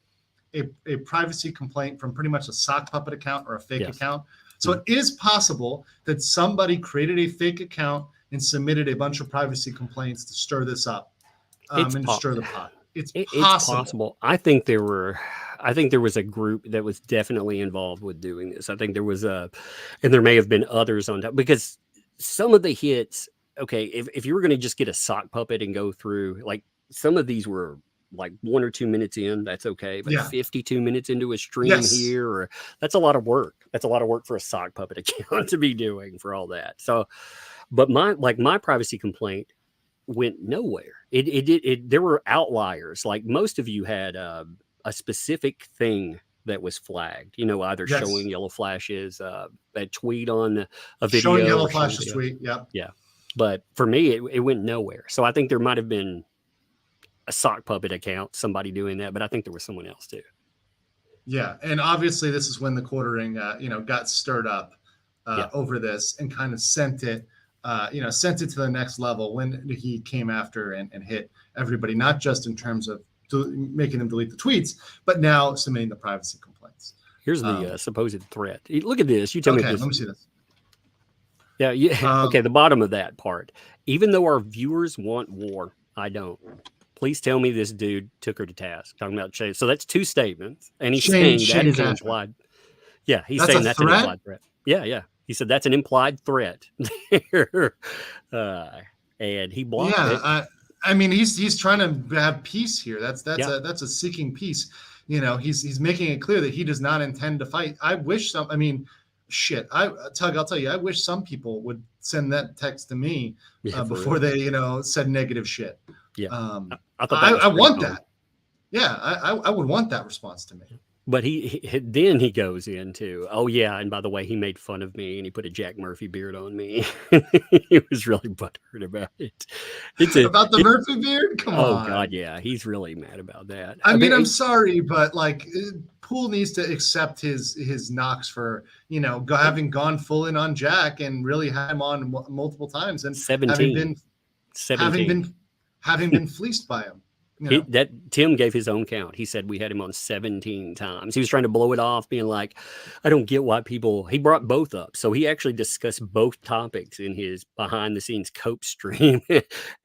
a privacy complaint from pretty much a sock puppet account or a fake account. So it is possible that somebody created a fake account and submitted a bunch of privacy complaints to stir this up and to stir the pot. It's possible. I think there was a group that was definitely involved with doing this. I think there was and there may have been others on top, because some of the hits, okay, if you were going to just get a sock puppet and go through, like, some of these were like 1 or 2 minutes in, that's okay. But 52 minutes into a stream here, or that's a lot of work. That's a lot of work for a sock puppet account to be doing for all that. So, but my privacy complaint went nowhere. There were outliers. Like, most of you had a specific thing that was flagged, either showing yellow flashes, a tweet on a video, showing yellow flashes tweet. Yeah. But for me, it went nowhere. So I think there might have been a sock puppet account, somebody doing that, but I think there was someone else too. Yeah. And obviously this is when the quartering, got stirred up over this and kind of sent it to the next level when he came after and hit everybody, not just in terms of making them delete the tweets, but now submitting the privacy complaints. Here's the supposed threat. Look at this. You tell me this. Let me see this. Yeah. Okay. The bottom of that part. Even though our viewers want war, I don't. Please tell me this dude took her to task. Talking about Shane. So that's 2 statements. And he's saying that is an implied. Yeah. He's saying that's an implied threat. Yeah. He said that's an implied threat. And he blocked it. I mean, he's trying to have peace here. That's a seeking peace. He's making it clear that he does not intend to fight. I wish Tug, I'll tell you, I wish some people would send that text to me before they, said negative shit. Yeah. I want that. Yeah. I would want that response to me. But then he goes into, oh yeah, and by the way, he made fun of me and he put a Jack Murphy beard on me. He was really butthurt about it. About the Murphy beard? Come on. Oh God, yeah, he's really mad about that. I mean, I'm sorry, but like, Poole needs to accept his knocks for having gone full in on Jack and really had him on multiple times and 17. having been fleeced by him. Tim gave his own count. He said we had him on 17 times. He was trying to blow it off, being like, I don't get why people. He brought both up. So he actually discussed both topics in his behind the scenes cope stream.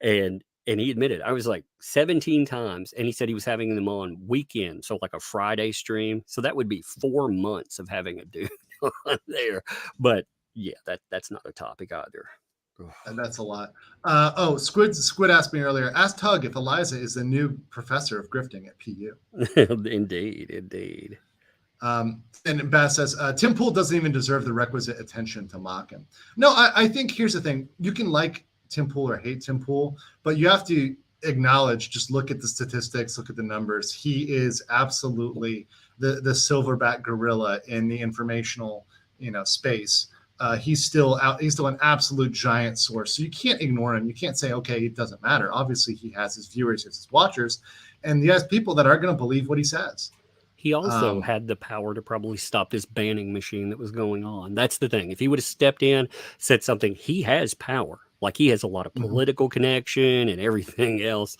and he admitted, I was like 17 times. And he said he was having them on weekend. So like a Friday stream. So that would be 4 months of having a dude on there. But yeah, that's not a topic either. And that's a lot. Squid asked me earlier, ask Tug if Eliza is the new professor of grifting at PU. Indeed. And Bass says, Tim Poole doesn't even deserve the requisite attention to mock him. No, I think here's the thing. You can like Tim Poole or hate Tim Poole, but you have to acknowledge, just look at the statistics, look at the numbers. He is absolutely the silverback gorilla in the informational, space. He's still an absolute giant source. So you can't ignore him. You can't say, okay, it doesn't matter. Obviously, he has his viewers, he has his watchers, and he has people that are going to believe what he says. He also had the power to probably stop this banning machine that was going on. That's the thing. If he would have stepped in, said something, he has power. Like, he has a lot of political connection and everything else.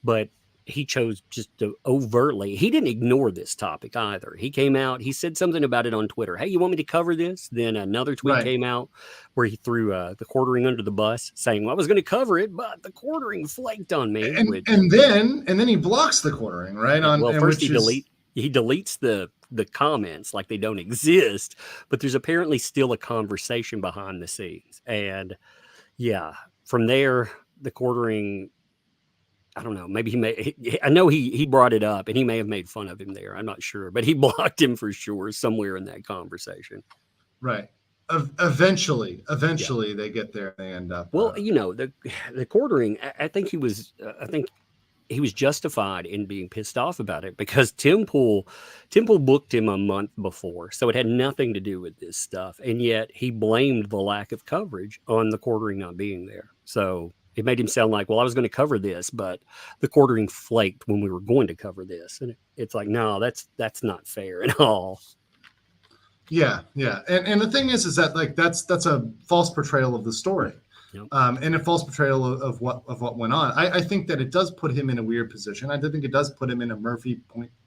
But he chose just to overtly, he didn't ignore this topic either. He came out, he said something about it on Twitter. Hey, you want me to cover this? Then another tweet came out where he threw the quartering under the bus, saying, well, I was going to cover it, but the quartering flaked on me. And then he blocks the quartering, right? First he deletes the comments like they don't exist, but there's apparently still a conversation behind the scenes. And yeah, from there, the quartering, I don't know. Maybe I know he brought it up and he may have made fun of him there. I'm not sure, but he blocked him for sure somewhere in that conversation. Right. Eventually they get there. They end up. Well, the quartering, I think he was, he was justified in being pissed off about it because Temple booked him a month before, so it had nothing to do with this stuff, and yet he blamed the lack of coverage on the quartering not being there. So it made him sound like, well, I was going to cover this, but the quartering flaked when we were going to cover this, and it's like, no, that's not fair at all. Yeah, and the thing is that like that's a false portrayal of the story. Yep. And a false portrayal of what went on. I think that it does put him in a weird position. I do think it does put him in a Murphy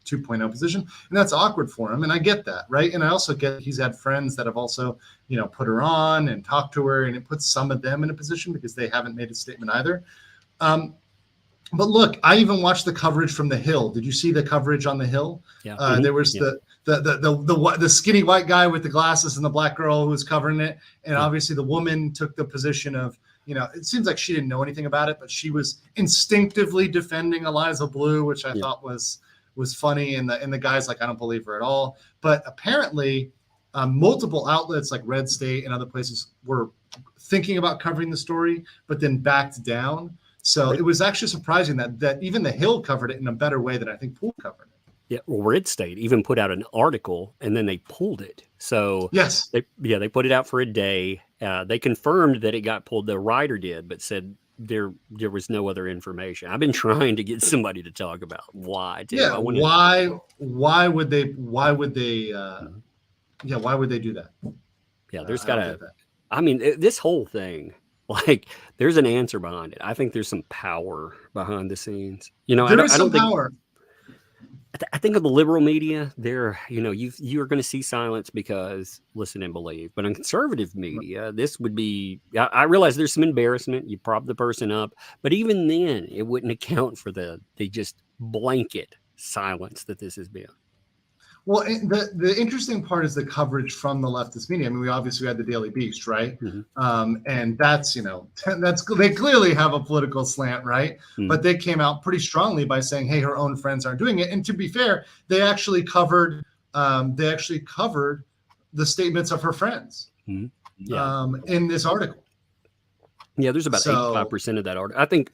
2.0 position, and that's awkward for him. And I get that, right? And I also get he's had friends that have also, put her on and talked to her, and it puts some of them in a position because they haven't made a statement either. But look, I even watched the coverage from the Hill. Did you see the coverage on the Hill? Yeah. There was the skinny white guy with the glasses and the black girl who was covering it, and obviously the woman took the position of, it seems like she didn't know anything about it, but she was instinctively defending Eliza Bleu, which I thought was funny, and the guy's like, I don't believe her at all. But apparently, multiple outlets like Red State and other places were thinking about covering the story, but then backed down. So it was actually surprising that even the Hill covered it in a better way than I think Poole covered it. Yeah, well, Red State even put out an article and then they pulled it. So yes, they put it out for a day. They confirmed that it got pulled. The writer did, but said there was no other information. I've been trying to get somebody to talk about why. Yeah, why would they do that? Yeah, there's this whole thing. Like, there's an answer behind it. I think there's some power behind the scenes. There is some power. I think of the liberal media, you are going to see silence because listen and believe. But in conservative media, this would be, I realize there's some embarrassment. You prop the person up. But even then, it wouldn't account for the just blanket silence that this has been. Well, the interesting part is the coverage from the leftist media. I mean, we obviously had the Daily Beast, right? Mm-hmm. And that's they clearly have a political slant, right? Mm-hmm. But they came out pretty strongly by saying, "Hey, her own friends aren't doing it." And to be fair, they actually covered the statements of her friends in this article. Yeah, there's about 85% of that article. I think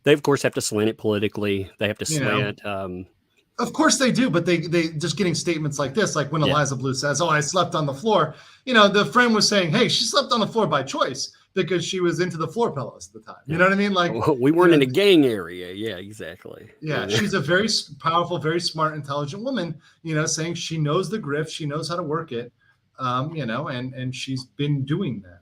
they, of course, have to slant it politically. They have to slant. Of course they do, but they just getting statements like this, like when Eliza Bleu says, "Oh, I slept on the floor." The friend was saying, "Hey, she slept on the floor by choice because she was into the floor pillows at the time." You know what I mean? Like, we weren't in a gang area. Yeah, exactly. Yeah, she's a very powerful, very smart, intelligent woman. Saying she knows the grift, she knows how to work it. And she's been doing that.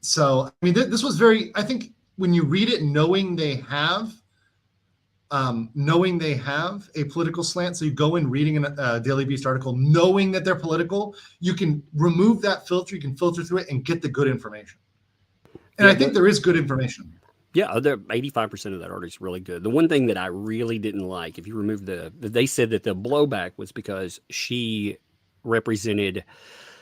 So I mean, this was very. I think when you read it, knowing they have a political slant, so you go in reading a Daily Beast article, knowing that they're political, you can remove that filter, you can filter through it and get the good information. And I think there is good information. Yeah, 85% of that article is really good. The one thing that I really didn't like, if you remove they said that the blowback was because she represented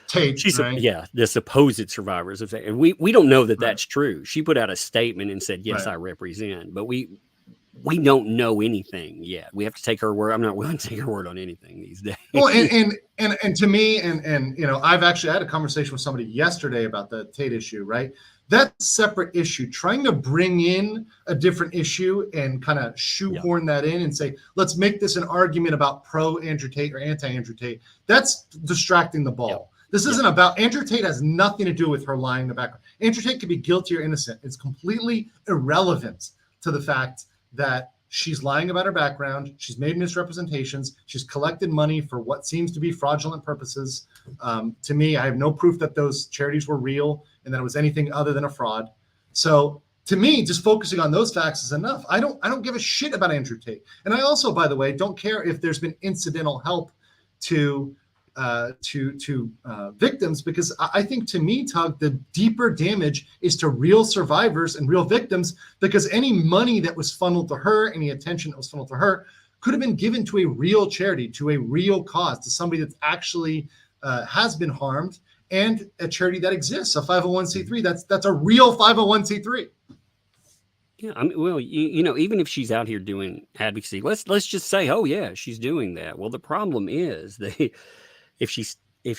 Tate, right? Yeah, the supposed survivors of that. And we don't know that that's true. She put out a statement and said, yes, I represent, but we don't know anything yet. We have to take her word. I'm not willing to take her word on anything these days. Well, and to me, and I've actually had a conversation with somebody yesterday about the Tate issue, right? That separate issue, trying to bring in a different issue and kind of shoehorn that in and say, let's make this an argument about pro Andrew Tate or anti Andrew Tate. That's distracting the ball. Yep. This isn't about Andrew Tate has nothing to do with her lying in the background. Andrew Tate could be guilty or innocent. It's completely irrelevant to the fact that she's lying about her background. She's made misrepresentations. She's collected money for what seems to be fraudulent purposes. To me, I have no proof that those charities were real and that it was anything other than a fraud. So to me, just focusing on those facts is enough. I don't give a shit about Andrew Tate. And I also, by the way, don't care if there's been incidental help to victims, because I think, to me, Tug, the deeper damage is to real survivors and real victims, because any money that was funneled to her, any attention that was funneled to her, could have been given to a real charity, to a real cause, to somebody that actually has been harmed, and a charity that exists, a 501c3. That's a real 501c3. Yeah, I mean, well, even if she's out here doing advocacy, let's just say, oh yeah, she's doing that. Well, the problem is if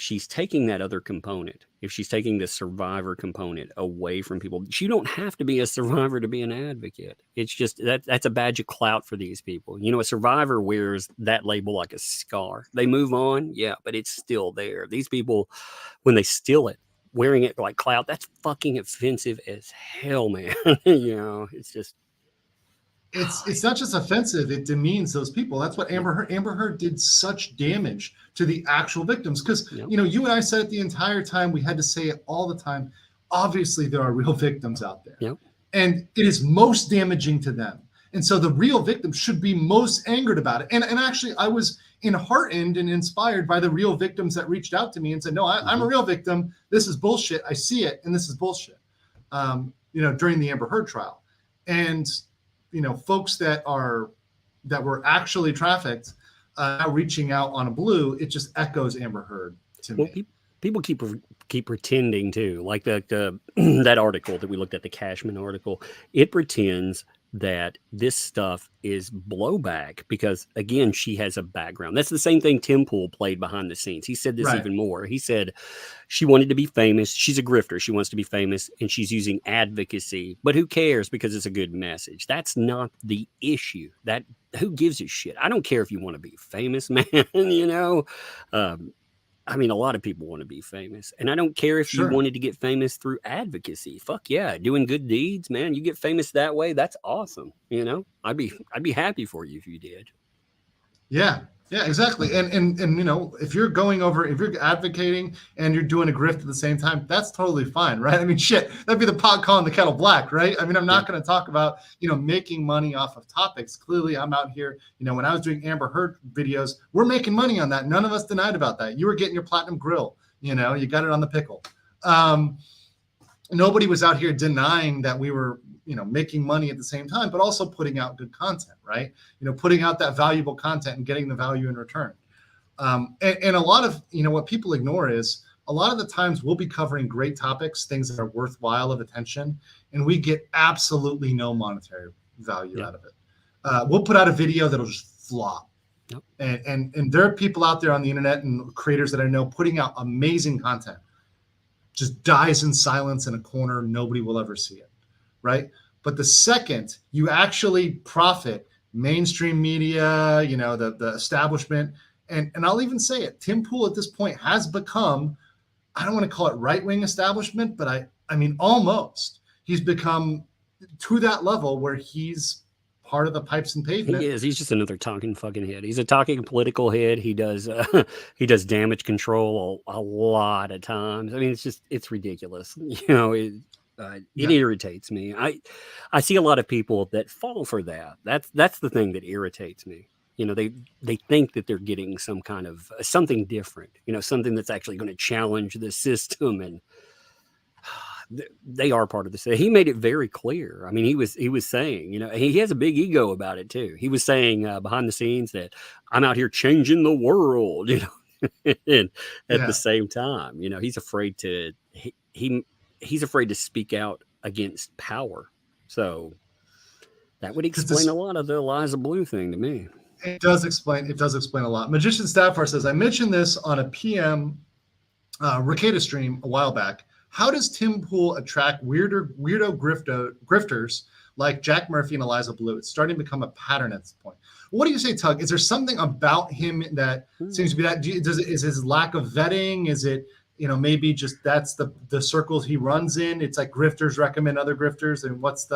she's taking that other component if she's taking the survivor component away from people. You don't have to be a survivor to be an advocate. It's just that's a badge of clout for these people. You know, a survivor wears that label like a scar. They move on, yeah, but it's still there. These people, when they steal it, wearing it like clout, that's fucking offensive as hell, man. You know, it's just. It's not just offensive, it demeans those people. That's what Amber Heard did such damage to the actual victims. Because, you know, you and I said it the entire time, we had to say it all the time. Obviously, there are real victims out there. Yep. And it is most damaging to them. And so the real victims should be most angered about it. And actually, I was enheartened and inspired by the real victims that reached out to me and said, no, I'm a real victim. This is bullshit. I see it. And this is bullshit, you know, during the Amber Heard trial. And you know, folks that were actually trafficked reaching out on a Blue, it just echoes Amber Heard to me. People keep pretending too, like the that article that we looked at, the Cashman article. It pretends that this stuff is blowback because, again, she has a background. That's the same thing Tim Pool played behind the scenes. He said this even more. He said she wanted to be famous. She's a grifter. She wants to be famous, and she's using advocacy. But who cares because it's a good message? That's not the issue. That who gives a shit? I don't care if you want to be famous, man. You know, I mean, a lot of people want to be famous, and I don't care if you wanted to get famous through advocacy. Fuck yeah, doing good deeds, man. You get famous that way. That's awesome. You know, I'd be happy for you if you did. Yeah, exactly. And you know, if you're advocating and you're doing a grift at the same time, that's totally fine, right? I mean, shit, that'd be the pot calling the kettle black, right? I mean, I'm not going to talk about, you know, making money off of topics. Clearly, I'm out here, you know, when I was doing Amber Heard videos, we're making money on that. None of us denied about that. You were getting your platinum grill, you know, you got it on the pickle. Nobody was out here denying that we were, you know, making money at the same time, but also putting out good content, right? You know, putting out that valuable content and getting the value in return. And a lot of, you know, what people ignore is a lot of the times we'll be covering great topics, things that are worthwhile of attention, and we get absolutely no monetary value out of it. We'll put out a video that'll just flop. And there are people out there on the internet and creators that I know putting out amazing content, just dies in silence in a corner. Nobody will ever see it. Right. But the second you actually profit, mainstream media, you know, the establishment, and I'll even say it, Tim Pool at this point has become, I don't want to call it right-wing establishment, but I mean, almost. He's become to that level where he's part of the pipes and pavement. He is. He's just another talking fucking head. He's a talking political head. He does damage control a lot of times. I mean, it's ridiculous. You know, it irritates me. I see a lot of people that fall for that. That's the thing that irritates me. You know, they think that they're getting some kind of something different, you know, something that's actually going to challenge the system, and they are part of the system. He made it very clear. I mean, he was saying, you know, he has a big ego about it too. He was saying behind the scenes that I'm out here changing the world, you know, and at the same time, you know, he's afraid to he's afraid to speak out against power. So that would explain a lot of the Eliza Bleu thing to me. It does explain a lot. Magician Staffar says, I mentioned this on a PM Ricada stream a while back. How does Tim Pool attract weirdo grifters like Jack Murphy and Eliza Bleu? It's starting to become a pattern at this point. What do you say, Tug? Is there something about him that seems to be that? Is his lack of vetting? Is it, you know, maybe just that's the circles he runs in? It's like grifters recommend other grifters, and what's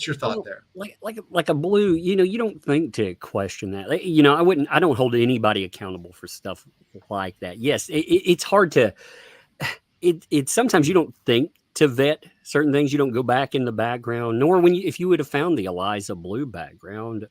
your thought there? Like a Blue, you know, you don't think to question that. You know, I don't hold anybody accountable for stuff like that. Yes, it's hard to. It's sometimes you don't think to vet certain things. You don't go back in the background, nor if you would have found the Eliza Bleu background,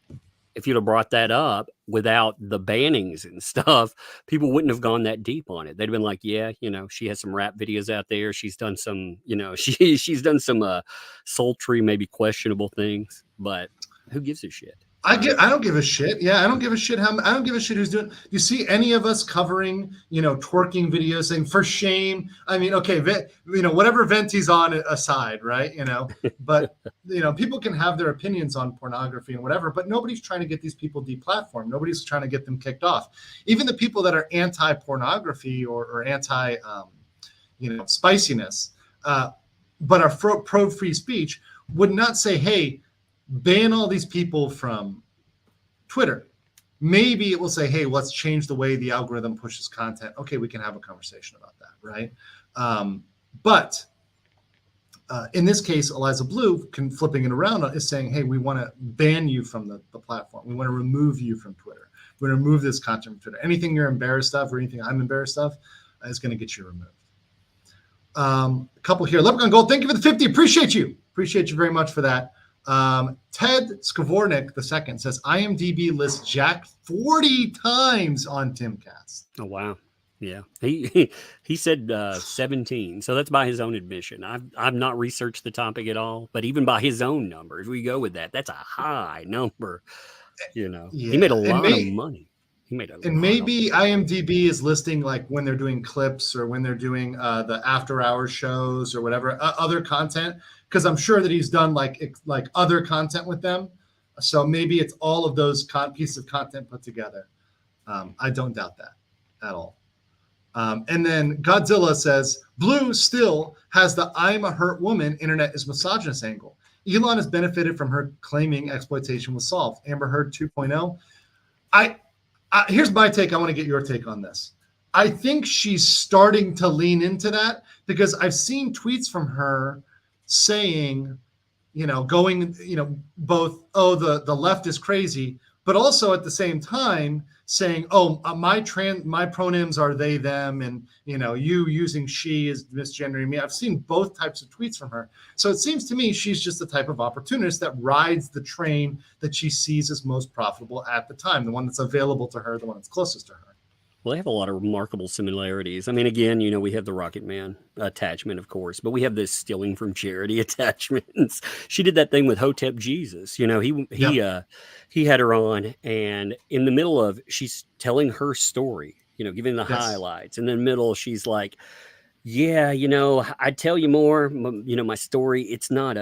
if you'd have brought that up without the bannings and stuff, people wouldn't have gone that deep on it. They'd have been like, yeah, you know, she has some rap videos out there. She's done some, you know, she's done some sultry, maybe questionable things, but who gives a shit? I don't give a shit. Yeah, I don't give a shit. I don't give a shit who's doing. You see any of us covering, you know, twerking videos saying for shame? I mean, okay, you know, whatever Venti's on aside, right? You know, but you know, people can have their opinions on pornography and whatever, but nobody's trying to get these people deplatformed. Nobody's trying to get them kicked off. Even the people that are anti-pornography or anti, spiciness, but are pro free speech would not say, hey, ban all these people from Twitter. Maybe it will say, hey, let's change the way the algorithm pushes content. Okay, we can have a conversation about that, right? But in this case, Eliza Bleu, flipping it around, is saying, hey, we want to ban you from the platform. We want to remove you from Twitter. We want to remove this content from Twitter. Anything you're embarrassed of or anything I'm embarrassed of is going to get you removed. A couple here. Leprechaun Gold, thank you for the 50. Appreciate you. Appreciate you very much for that. Ted Skavornik II says, IMDb lists Jack 40 times on Timcast. Oh, wow. Yeah, he said 17, so that's by his own admission. I've not researched the topic at all, but even by his own numbers, we go with that. That's a high number. Yeah. He made a lot of money. Maybe IMDb is listing like when they're doing clips or when they're doing the after hours shows or whatever other content, because I'm sure that he's done like other content with them. So maybe it's all of those pieces of content put together. I don't doubt that at all. And then Godzilla says, Blue still has the I'm a hurt woman, internet is misogynist angle. Elon has benefited from her claiming exploitation was solved. Amber Heard 2.0. Here's my take. I want to get your take on this. I think she's starting to lean into that because I've seen tweets from her saying, both, the left is crazy, but also at the same time saying, my pronouns are they, them, and you using she is misgendering me. I've seen both types of tweets from her. So it seems to me she's just the type of opportunist that rides the train that she sees as most profitable at the time, the one that's available to her, the one that's closest to her. Well, they have a lot of remarkable similarities. I mean, again, we have the Rocket Man attachment, of course, but we have this stealing from charity attachments. She did that thing with Hotep Jesus. He had her on, and in the middle of, she's telling her story, giving the highlights. And in the middle, she's like, yeah, I'd tell you more, my story. It's not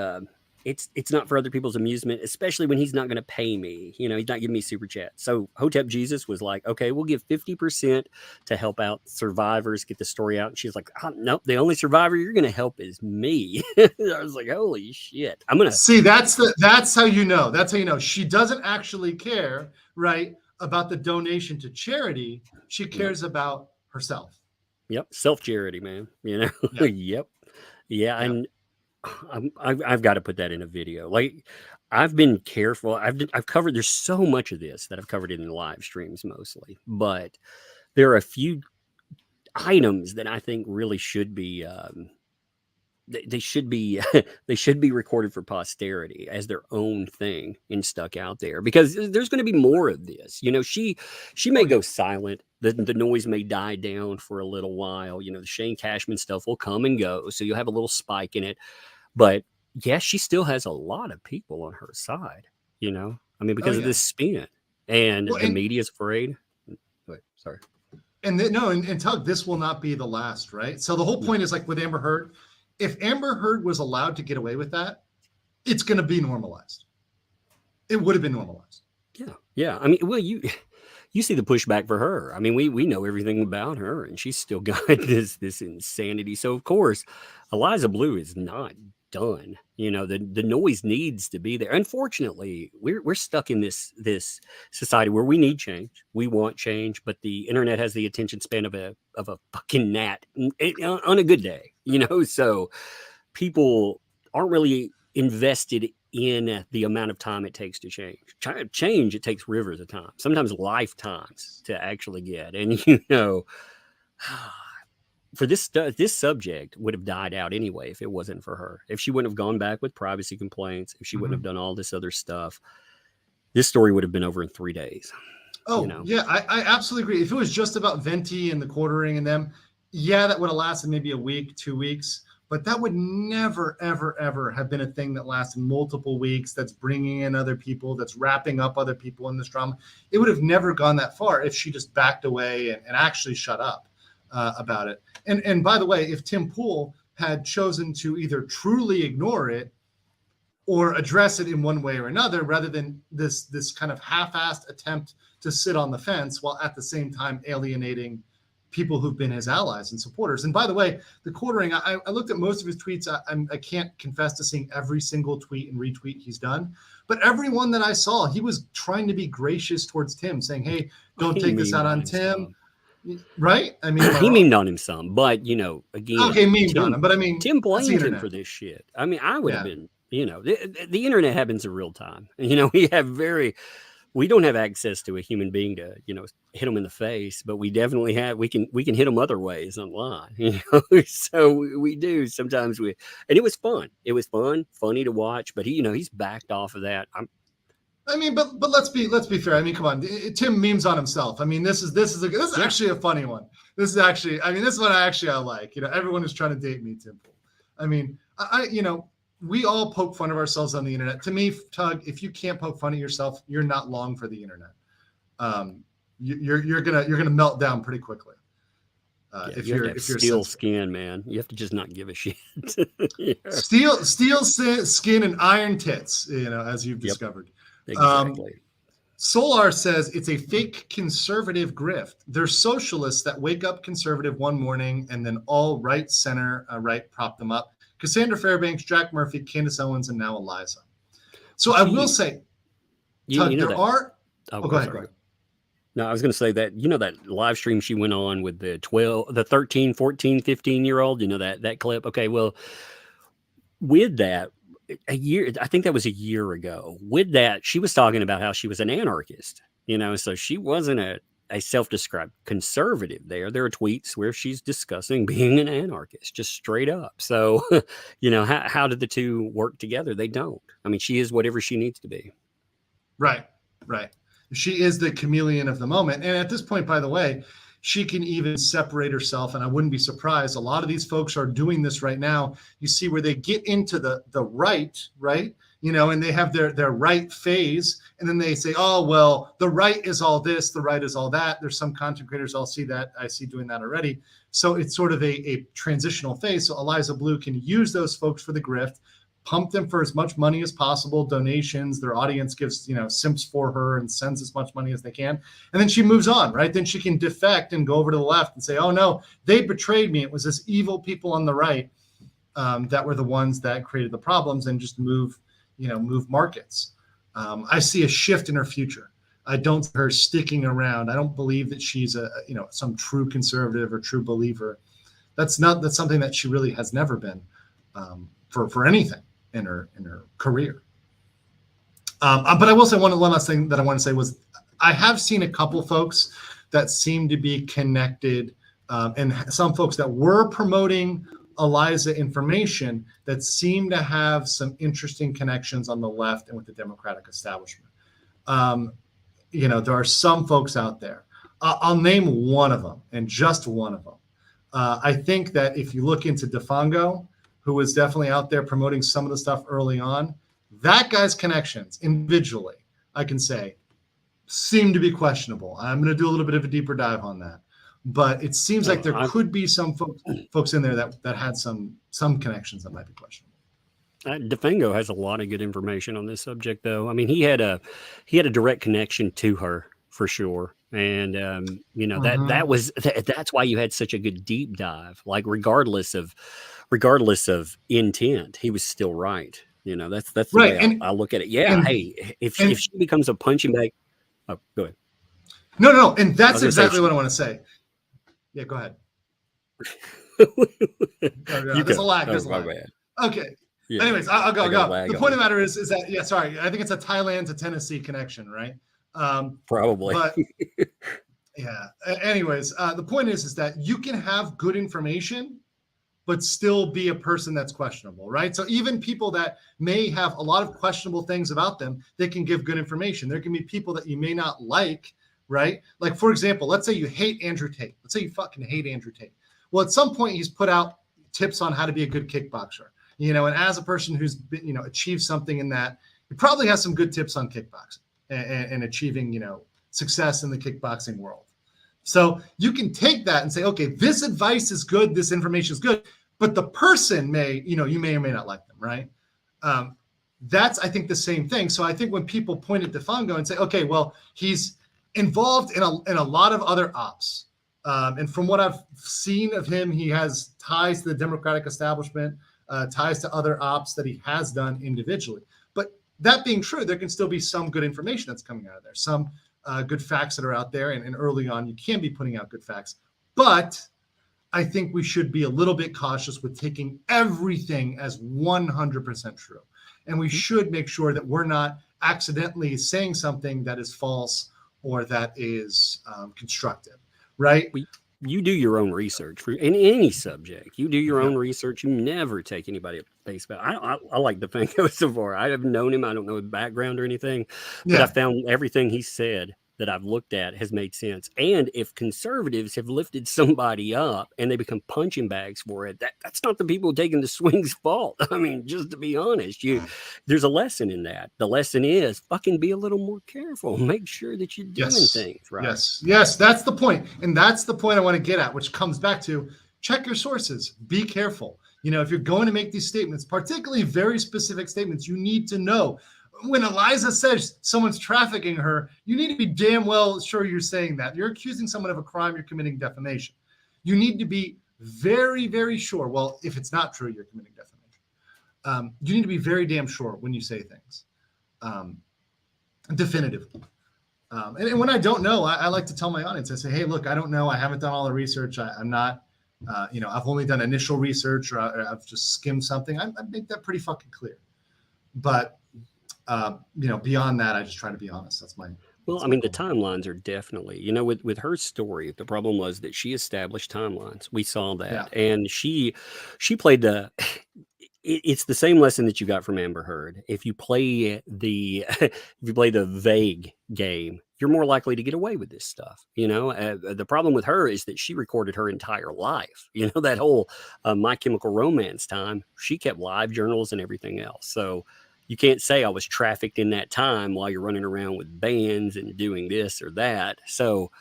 it's not for other people's amusement, especially when he's not going to pay me. He's not giving me super chat. So Hotep Jesus was like, okay, we'll give 50% to help out survivors, get the story out. And she's like, nope, the only survivor you're going to help is me. I was like, holy shit. I'm going to see, that's how you know. That's how you know. She doesn't actually care, right, about the donation to charity. She cares about herself. Yep. Self-charity, man. Yep. Yeah. And I've got to put that in a video. Like, I've been careful. I've covered, there's so much of this that I've covered in live streams mostly, but there are a few items that I think really should be, they should be recorded for posterity as their own thing and stuck out there, because there's going to be more of this. She may go silent. The noise may die down for a little while. The Shane Cashman stuff will come and go. So you'll have a little spike in it. But yes, she still has a lot of people on her side, because of this spin, and the media's afraid. Wait, sorry. And Tug, this will not be the last, right? So the whole point is like with Amber Heard, if Amber Heard was allowed to get away with that, it's going to be normalized. It would have been normalized. Yeah. I mean, well, you see the pushback for her. I mean, we know everything about her, and she's still got this insanity. So of course, Eliza Bleu is not done. The noise needs to be there. Unfortunately, we're stuck in this society where we need change. We want change, but the internet has the attention span of a fucking gnat on a good day. So people aren't really invested in the amount of time it takes to change. Change, it takes rivers of time, sometimes lifetimes to actually get. And for this subject would have died out anyway if it wasn't for her. If she wouldn't have gone back with privacy complaints, if she wouldn't have done all this other stuff, this story would have been over in 3 days. Yeah, I absolutely agree. If it was just about Venti and the quartering and them, yeah, that would have lasted maybe a week, 2 weeks. But that would never, ever, ever have been a thing that lasted multiple weeks, that's bringing in other people, that's wrapping up other people in this drama. It would have never gone that far if she just backed away and actually shut up about it. And by the way, if Tim Pool had chosen to either truly ignore it or address it in one way or another, rather than this kind of half-assed attempt to sit on the fence while at the same time alienating people who've been his allies and supporters. And by the way, the quartering, I looked at most of his tweets. I can't confess to seeing every single tweet and retweet he's done, but every one that I saw, he was trying to be gracious towards Tim, saying, hey, don't take this out on Tim. Right? I mean, he memed on him some, but again, okay, memed on him, but I mean, Tim blamed him for this shit. I mean, I would have been, the internet happens in real time. We don't have access to a human being to, hit them in the face, but we definitely have. We can hit them other ways online. So we do sometimes. And it was fun. It was funny to watch. But he's backed off of that. But let's be fair. I mean, come on, Tim memes on himself. I mean, this is actually a funny one. This is actually, this is what I like. Everyone is trying to date me, Tim. I mean, we all poke fun of ourselves on the internet. To me, Tug, if you can't poke fun at yourself, you're not long for the internet. You're gonna melt down pretty quickly. If you're steel skin, man, you have to just not give a shit. Steel skin and iron tits, as you've discovered. Exactly. Solar says it's a fake conservative grift. They're socialists that wake up conservative one morning and then all right, center, right prop them up. Cassandra Fairbanks, Jack Murphy, Candace Owens, and now Eliza. So I will say, Tug, there are. Oh, go ahead. No, I was going to say that, that live stream she went on with the 13, 14, 15-year-old, that clip. Okay, well, with that, I think that was a year ago. With that, she was talking about how she was an anarchist, so she wasn't a self-described conservative there. There are tweets where she's discussing being an anarchist, just straight up. So, how did the two work together? They don't. I mean, she is whatever she needs to be. Right. She is the chameleon of the moment. And at this point, by the way, she can even separate herself. And I wouldn't be surprised. A lot of these folks are doing this right now. You see where they get into the right, and they have their right phase. And then they say, oh, well, the right is all this, the right is all that. There's some content creators I see doing that already. So it's sort of a transitional phase. So Eliza Bleu can use those folks for the grift, pump them for as much money as possible, donations. Their audience gives, simps for her and sends as much money as they can. And then she moves on, right? Then she can defect and go over to the left and say, oh, no, they betrayed me. It was this evil people on the right that were the ones that created the problems, and just move markets. I see a shift in her future. I don't see her sticking around. I don't believe that she's some true conservative or true believer. That's something that she really has never been for anything in her career. But I will say one last thing that I want to say was I have seen a couple folks that seem to be connected, and some folks that were promoting Eliza information that seem to have some interesting connections on the left and with the Democratic establishment. There are some folks out there. I'll name one of them, and just one of them. I think that if you look into Defango, who was definitely out there promoting some of the stuff early on, that guy's connections individually, I can say, seem to be questionable. I'm going to do a little bit of a deeper dive on that. But it seems like there could be some folks in there that had some connections that might be questionable. Defango has a lot of good information on this subject, though. I mean, he had a direct connection to her for sure, and that's why you had such a good deep dive. Like regardless of intent, he was still right. That's the right. way I look at it. Yeah. If she becomes a punching bag, oh, go ahead. No, and that's exactly what I want to say. Yeah, go ahead. There's a lag. Okay. Yeah. Anyways, I'll go. The point of the matter is that, sorry, I think it's a Thailand to Tennessee connection, right? Probably. But yeah. Anyways, the point is that you can have good information, but still be a person that's questionable, right? So even people that may have a lot of questionable things about them, they can give good information. There can be people that you may not like, right? Like, for example, let's say you hate Andrew Tate. Let's say you fucking hate Andrew Tate. Well, at some point he's put out tips on how to be a good kickboxer, and as a person who's been, achieved something in that, he probably has some good tips on kickboxing and achieving, success in the kickboxing world. So you can take that and say, okay, this advice is good, this information is good, but the person may, you may or may not like them, right? That's, I think, the same thing. So I think when people point at Defango and say, okay, well, he's involved in a lot of other ops, And from what I've seen of him, he has ties to the Democratic establishment, ties to other ops that he has done individually. But that being true, there can still be some good information that's coming out of there, some good facts that are out there. And early on, you can be putting out good facts. But I think we should be a little bit cautious with taking everything as 100% true. And we should make sure that we're not accidentally saying something that is false or that is constructive, right? You do your own research for in any subject. You do your own research. You never take anybody at face value. I like Defamation so far. I haven't known him. I don't know his background or anything, but I found everything he said that I've looked at has made sense. And if conservatives have lifted somebody up and they become punching bags for it, that's not the people taking the swing's fault. I mean, just to be honest, there's a lesson in that. The lesson is fucking be a little more careful. Make sure that you're doing things right. Yes, that's the point. And that's the point I want to get at, which comes back to check your sources. Be careful. You know, if you're going to make these statements, particularly very specific statements, you need to know. When Eliza says someone's trafficking her, you need to be damn well sure you're saying that. You're accusing someone of a crime, you're committing defamation. You need to be very, very sure. Well, if it's not true, you're committing defamation. You need to be very damn sure when you say things, definitively. And when I don't know, I like to tell my audience, I say, hey, look, I don't know. I haven't done all the research. I'm not, I've only done initial research or I've just skimmed something. I make that pretty fucking clear. But beyond that, I just try to be honest. That's my. Well, I mean, the timelines are definitely, with her story, the problem was that she established timelines. We saw that. Yeah. And she played it's the same lesson that you got from Amber Heard. If you play the vague game, you're more likely to get away with this stuff. The problem with her is that she recorded her entire life. That whole My Chemical Romance time, she kept live journals and everything else. So you can't say I was trafficked in that time while you're running around with bands and doing this or that. So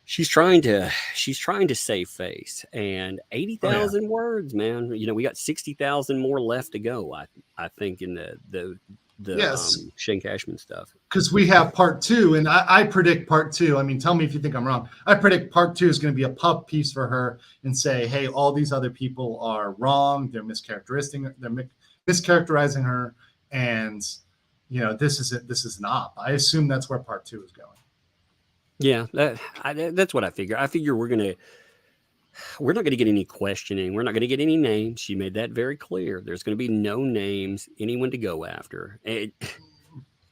she's trying to save face. And 80,000 words, man. We got 60,000 more left to go. I think in the Shane Cashman stuff. Because we have part 2, and I predict part 2. I mean, tell me if you think I'm wrong. I predict part 2 is going to be a puff piece for her and say, hey, all these other people are wrong. They're mischaracterizing her. And, this is it. This is an op. I assume that's where part 2 is going. Yeah, that's what I figure. I figure we're not going to get any questioning. We're not going to get any names. She made that very clear. There's going to be no names, anyone to go after.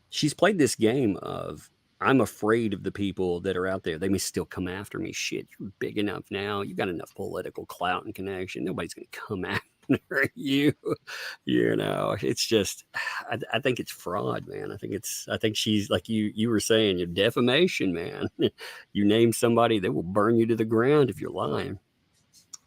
She's played this game of, I'm afraid of the people that are out there. They may still come after me. Shit, you're big enough now. You got enough political clout and connection. Nobody's going to come after you. It's just, I think it's fraud, man. I think she's like you were saying, your defamation, man. You name somebody, they will burn you to the ground if you're lying.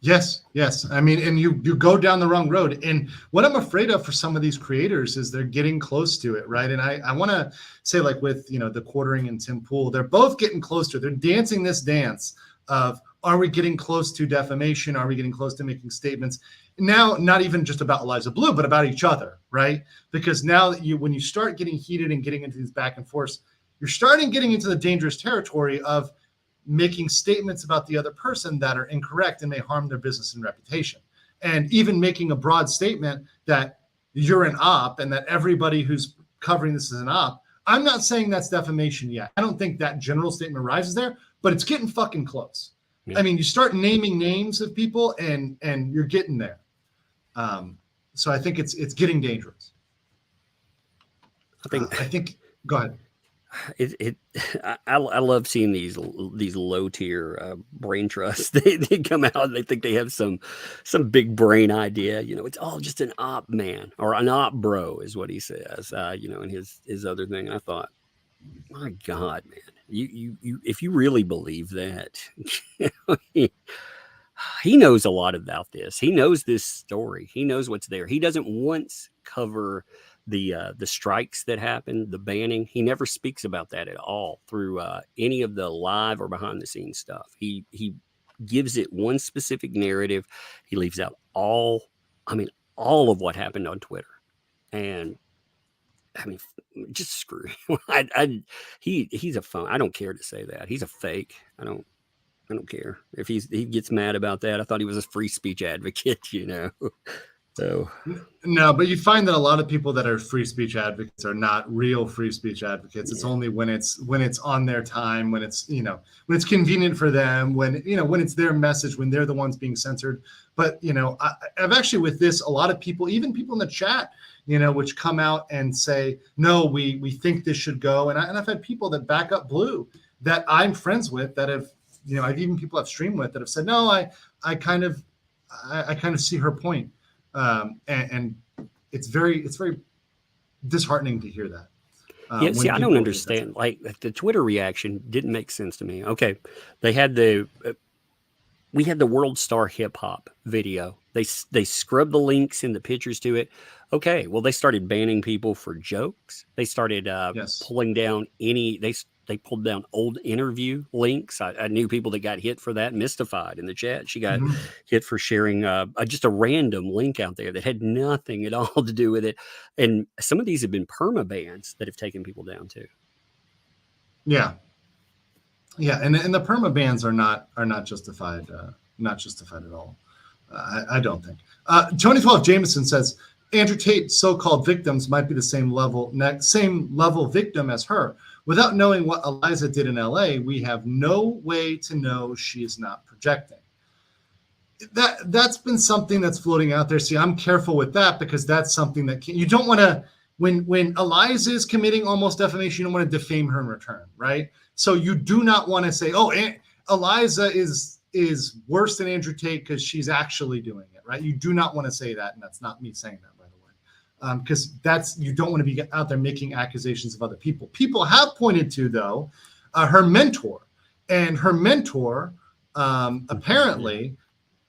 Yes. I mean, and you go down the wrong road. And what I'm afraid of for some of these creators is they're getting close to it, right? And I want to say, like with the Quartering and Tim Pool, they're both getting close to it. They're dancing this dance of, are we getting close to defamation? Are we getting close to making statements? Now, not even just about Eliza Bleu, but about each other, right? Because now that when you start getting heated and getting into these back and forths, you're getting into the dangerous territory of making statements about the other person that are incorrect and may harm their business and reputation. And even making a broad statement that you're an op and that everybody who's covering this is an op. I'm not saying that's defamation yet. I don't think that general statement rises there, but it's getting fucking close. Yeah. I mean, you start naming names of people and you're getting there. So I think it's getting dangerous. I think go ahead. I love seeing these low tier brain trusts. They come out and they think they have some big brain idea. It's all just an op man or an op bro is what he says. And his other thing. I thought, my God, man, you if you really believe that, he knows a lot about this. He knows this story. He knows what's there. He doesn't once cover the strikes that happened, the banning. He never speaks about that at all through any of the live or behind the scenes stuff. He gives it one specific narrative. He leaves out all of what happened on Twitter. And I mean, just screw him. He's a phone. I don't care to say that. He's a fake. I don't. I don't care if he gets mad about that. I thought he was a free speech advocate, So no, but you find that a lot of people that are free speech advocates are not real free speech advocates. It's only when it's on their time, when it's when it's convenient for them, when it's their message, when they're the ones being censored. But I've actually, with this, a lot of people, even people in the chat, which come out and say, no, we think this should go. And I've had people that back up Blue that I'm friends with that have, I've even people I've streamed with that have said, no, I kind of see her point. And it's very disheartening to hear that. Yeah, see, I don't understand. Like, the Twitter reaction didn't make sense to me. Okay, they had we had the World Star Hip Hop video. They scrubbed the links in the pictures to it. Okay, well, they started banning people for jokes. They started pulling down they pulled down old interview links. I knew people that got hit for that. Mystified in the chat, she got hit for sharing just a random link out there that had nothing at all to do with it. And some of these have been perma bans that have taken people down too. Yeah, and the perma bans are not justified. Not justified at all. I don't think. Tony 12 Jameson says Andrew Tate's so-called victims might be the same level victim as her. Without knowing what Eliza did in LA, we have no way to know she is not projecting. That's been something that's floating out there. See, I'm careful with that because that's something that you don't want to, when Eliza is committing almost defamation, you don't want to defame her in return, right? So you do not want to say, oh, Eliza is worse than Andrew Tate because she's actually doing it, right? You do not want to say that, and that's not me saying that, by the way. Because you don't want to be out there making accusations of other people. People have pointed to, though, her mentor. And her mentor apparently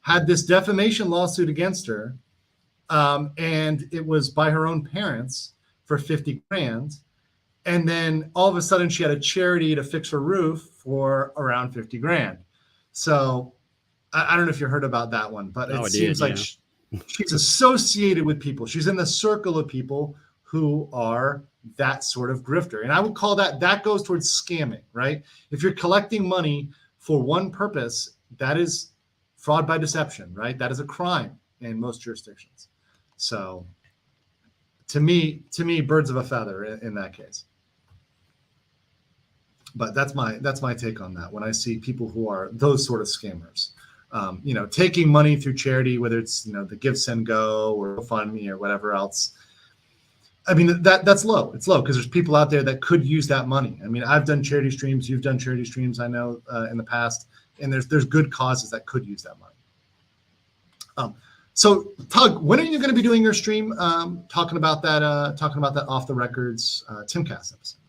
had this defamation lawsuit against her. And it was by her own parents for $50,000. And then all of a sudden she had a charity to fix her roof for around $50,000. So I don't know if you heard about that one, but it seems like she's associated with people. She's in the circle of people who are that sort of grifter. And I would call that goes towards scamming, right? If you're collecting money for one purpose, that is fraud by deception, right? That is a crime in most jurisdictions. So to me, birds of a feather in that case. But that's my take on that. When I see people who are those sort of scammers, taking money through charity, whether it's the Give, Send, Go or GoFundMe or whatever else. I mean that's low. It's low because there's people out there that could use that money. I mean, I've done charity streams. You've done charity streams, I know, in the past, and there's good causes that could use that money. So Tug, when are you going to be doing your stream? Talking about that off the records Timcast episode.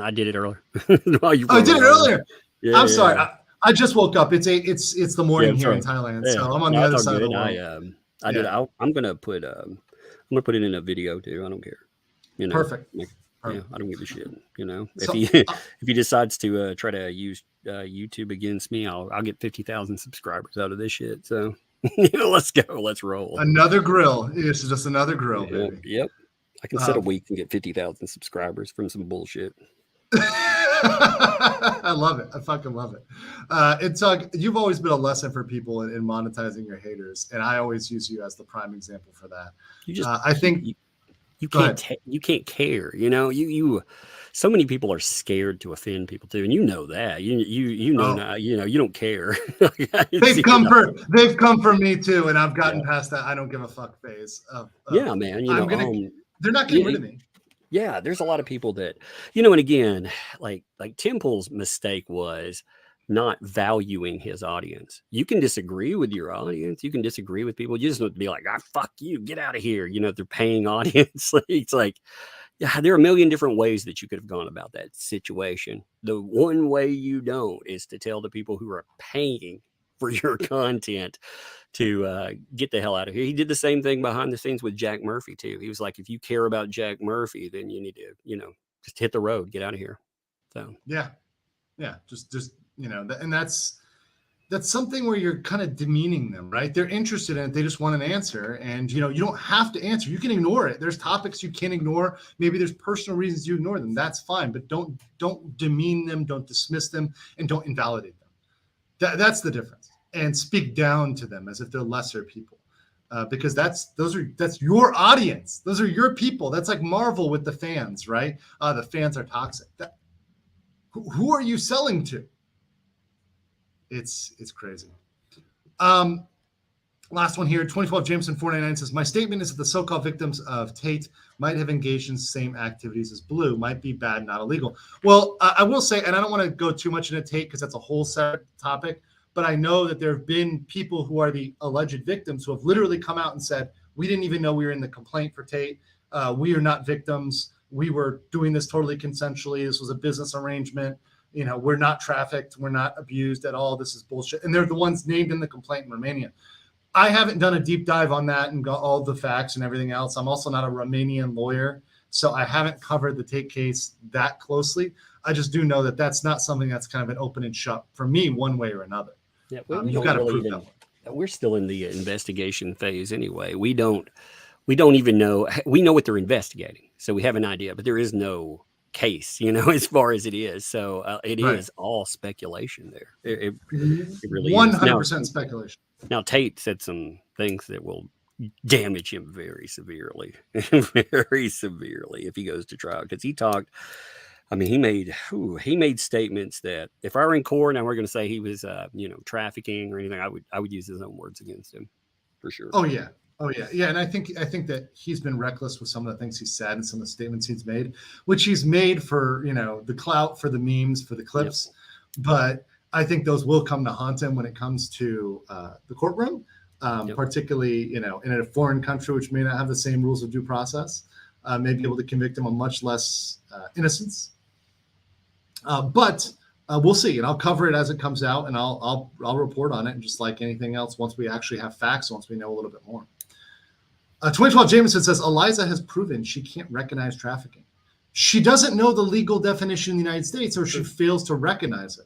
I did it earlier. I did it earlier. Yeah, I'm sorry. I just woke up. It's the morning here in Thailand, so I'm on the other side of the world. I'm gonna put it in a video too. I don't care. Perfect. Yeah, I don't give a shit. If he decides to try to use YouTube against me, I'll get 50,000 subscribers out of this shit. So let's go. Let's roll. Another grill. It's just another grill, baby. Yep. I can sit a week and get 50,000 subscribers from some bullshit. I love it. I fucking love it. You've always been a lesson for people in monetizing your haters, and I always use you as the prime example for that. I think you can't care. So many people are scared to offend people too, and that. You don't care. They've come for me too, and I've gotten past that. I don't give a fuck phase. Man. They're not getting rid of me. Yeah, there's a lot of people that, and again, like Temple's mistake was not valuing his audience. You can disagree with your audience. You can disagree with people. You just have to be like, fuck you, get out of here. They're paying audience. It's like, yeah, there are a million different ways that you could have gone about that situation. The one way you don't is to tell the people who are paying for your content to get the hell out of here. He did the same thing behind the scenes with Jack Murphy too. He was like, if you care about Jack Murphy, then you need to, just hit the road, get out of here. So yeah, just and that's something where you're kind of demeaning them, right? They're interested in it. They just want an answer, and you don't have to answer. You can ignore it. There's topics you can ignore. Maybe there's personal reasons you ignore them. That's fine, but don't demean them, don't dismiss them, and don't invalidate them. That's the difference. And speak down to them as if they're lesser people. Because that's your audience. Those are your people. That's like Marvel with the fans, right? The fans are toxic. Who are you selling to? It's crazy. Last one here, 2012 Jameson 499 says, my statement is that the so-called victims of Tate might have engaged in the same activities as Bleu, might be bad, not illegal. Well, I will say, and I don't want to go too much into Tate because that's a whole separate topic, but I know that there have been people who are the alleged victims who have literally come out and said, we didn't even know we were in the complaint for Tate. We are not victims. We were doing this totally consensually. This was a business arrangement. You know, we're not trafficked. We're not abused at all. This is bullshit. And they're the ones named in the complaint in Romania. I haven't done a deep dive on that and got all the facts and everything else. I'm also not a Romanian lawyer, so I haven't covered the Tate case that closely. I just do know that that's not something that's kind of an open and shut for me one way or another. Yeah, you've got to prove that. We're still in the investigation phase anyway. We don't even know. We know what they're investigating, so we have an idea, but there is no case, as far as it is. So it is all speculation there. It really 100% is. Speculation. Now, Tate said some things that will damage him very severely, very severely if he goes to trial. Because he talked, he made statements that if I were in court and we're going to say he was, trafficking or anything, I would use his own words against him for sure. Oh yeah. Yeah. And I think that he's been reckless with some of the things he said and some of the statements he's made, which he's made for, the clout, for the memes, for the clips. Yep. But I think those will come to haunt him when it comes to the courtroom, particularly, in a foreign country, which may not have the same rules of due process, may be able to convict him of much less innocence. But we'll see, and I'll cover it as it comes out, and I'll report on it, and just like anything else, once we actually have facts, once we know a little bit more. 2012 Jameson says, Eliza has proven she can't recognize trafficking. She doesn't know the legal definition in the United States, or she fails to recognize it,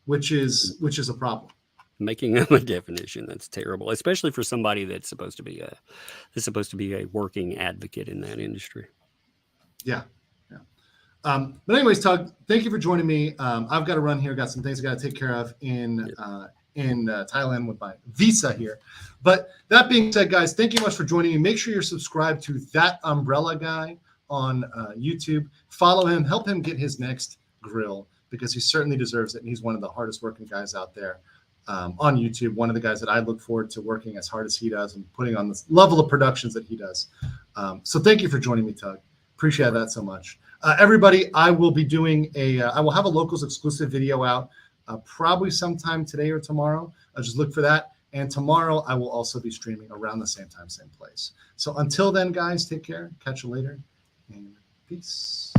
which is a problem. Making up a definition, that's terrible, especially for somebody that's supposed to be a working advocate in that industry. Yeah. But anyways, Tug, thank you for joining me. I've got to run here. Got some things I got to take care of in Thailand with my visa here. But that being said, guys, thank you much for joining me. Make sure you're subscribed to That Umbrella Guy on YouTube. Follow him. Help him get his next grill, because he certainly deserves it. And he's one of the hardest working guys out there on YouTube. One of the guys that I look forward to working as hard as he does and putting on this level of productions that he does. So thank you for joining me, Tug. Appreciate that so much. Everybody, I will be doing I will have a locals exclusive video out probably sometime today or tomorrow. Just look for that. And tomorrow I will also be streaming around the same time, same place. So until then, guys, take care. Catch you later. And peace.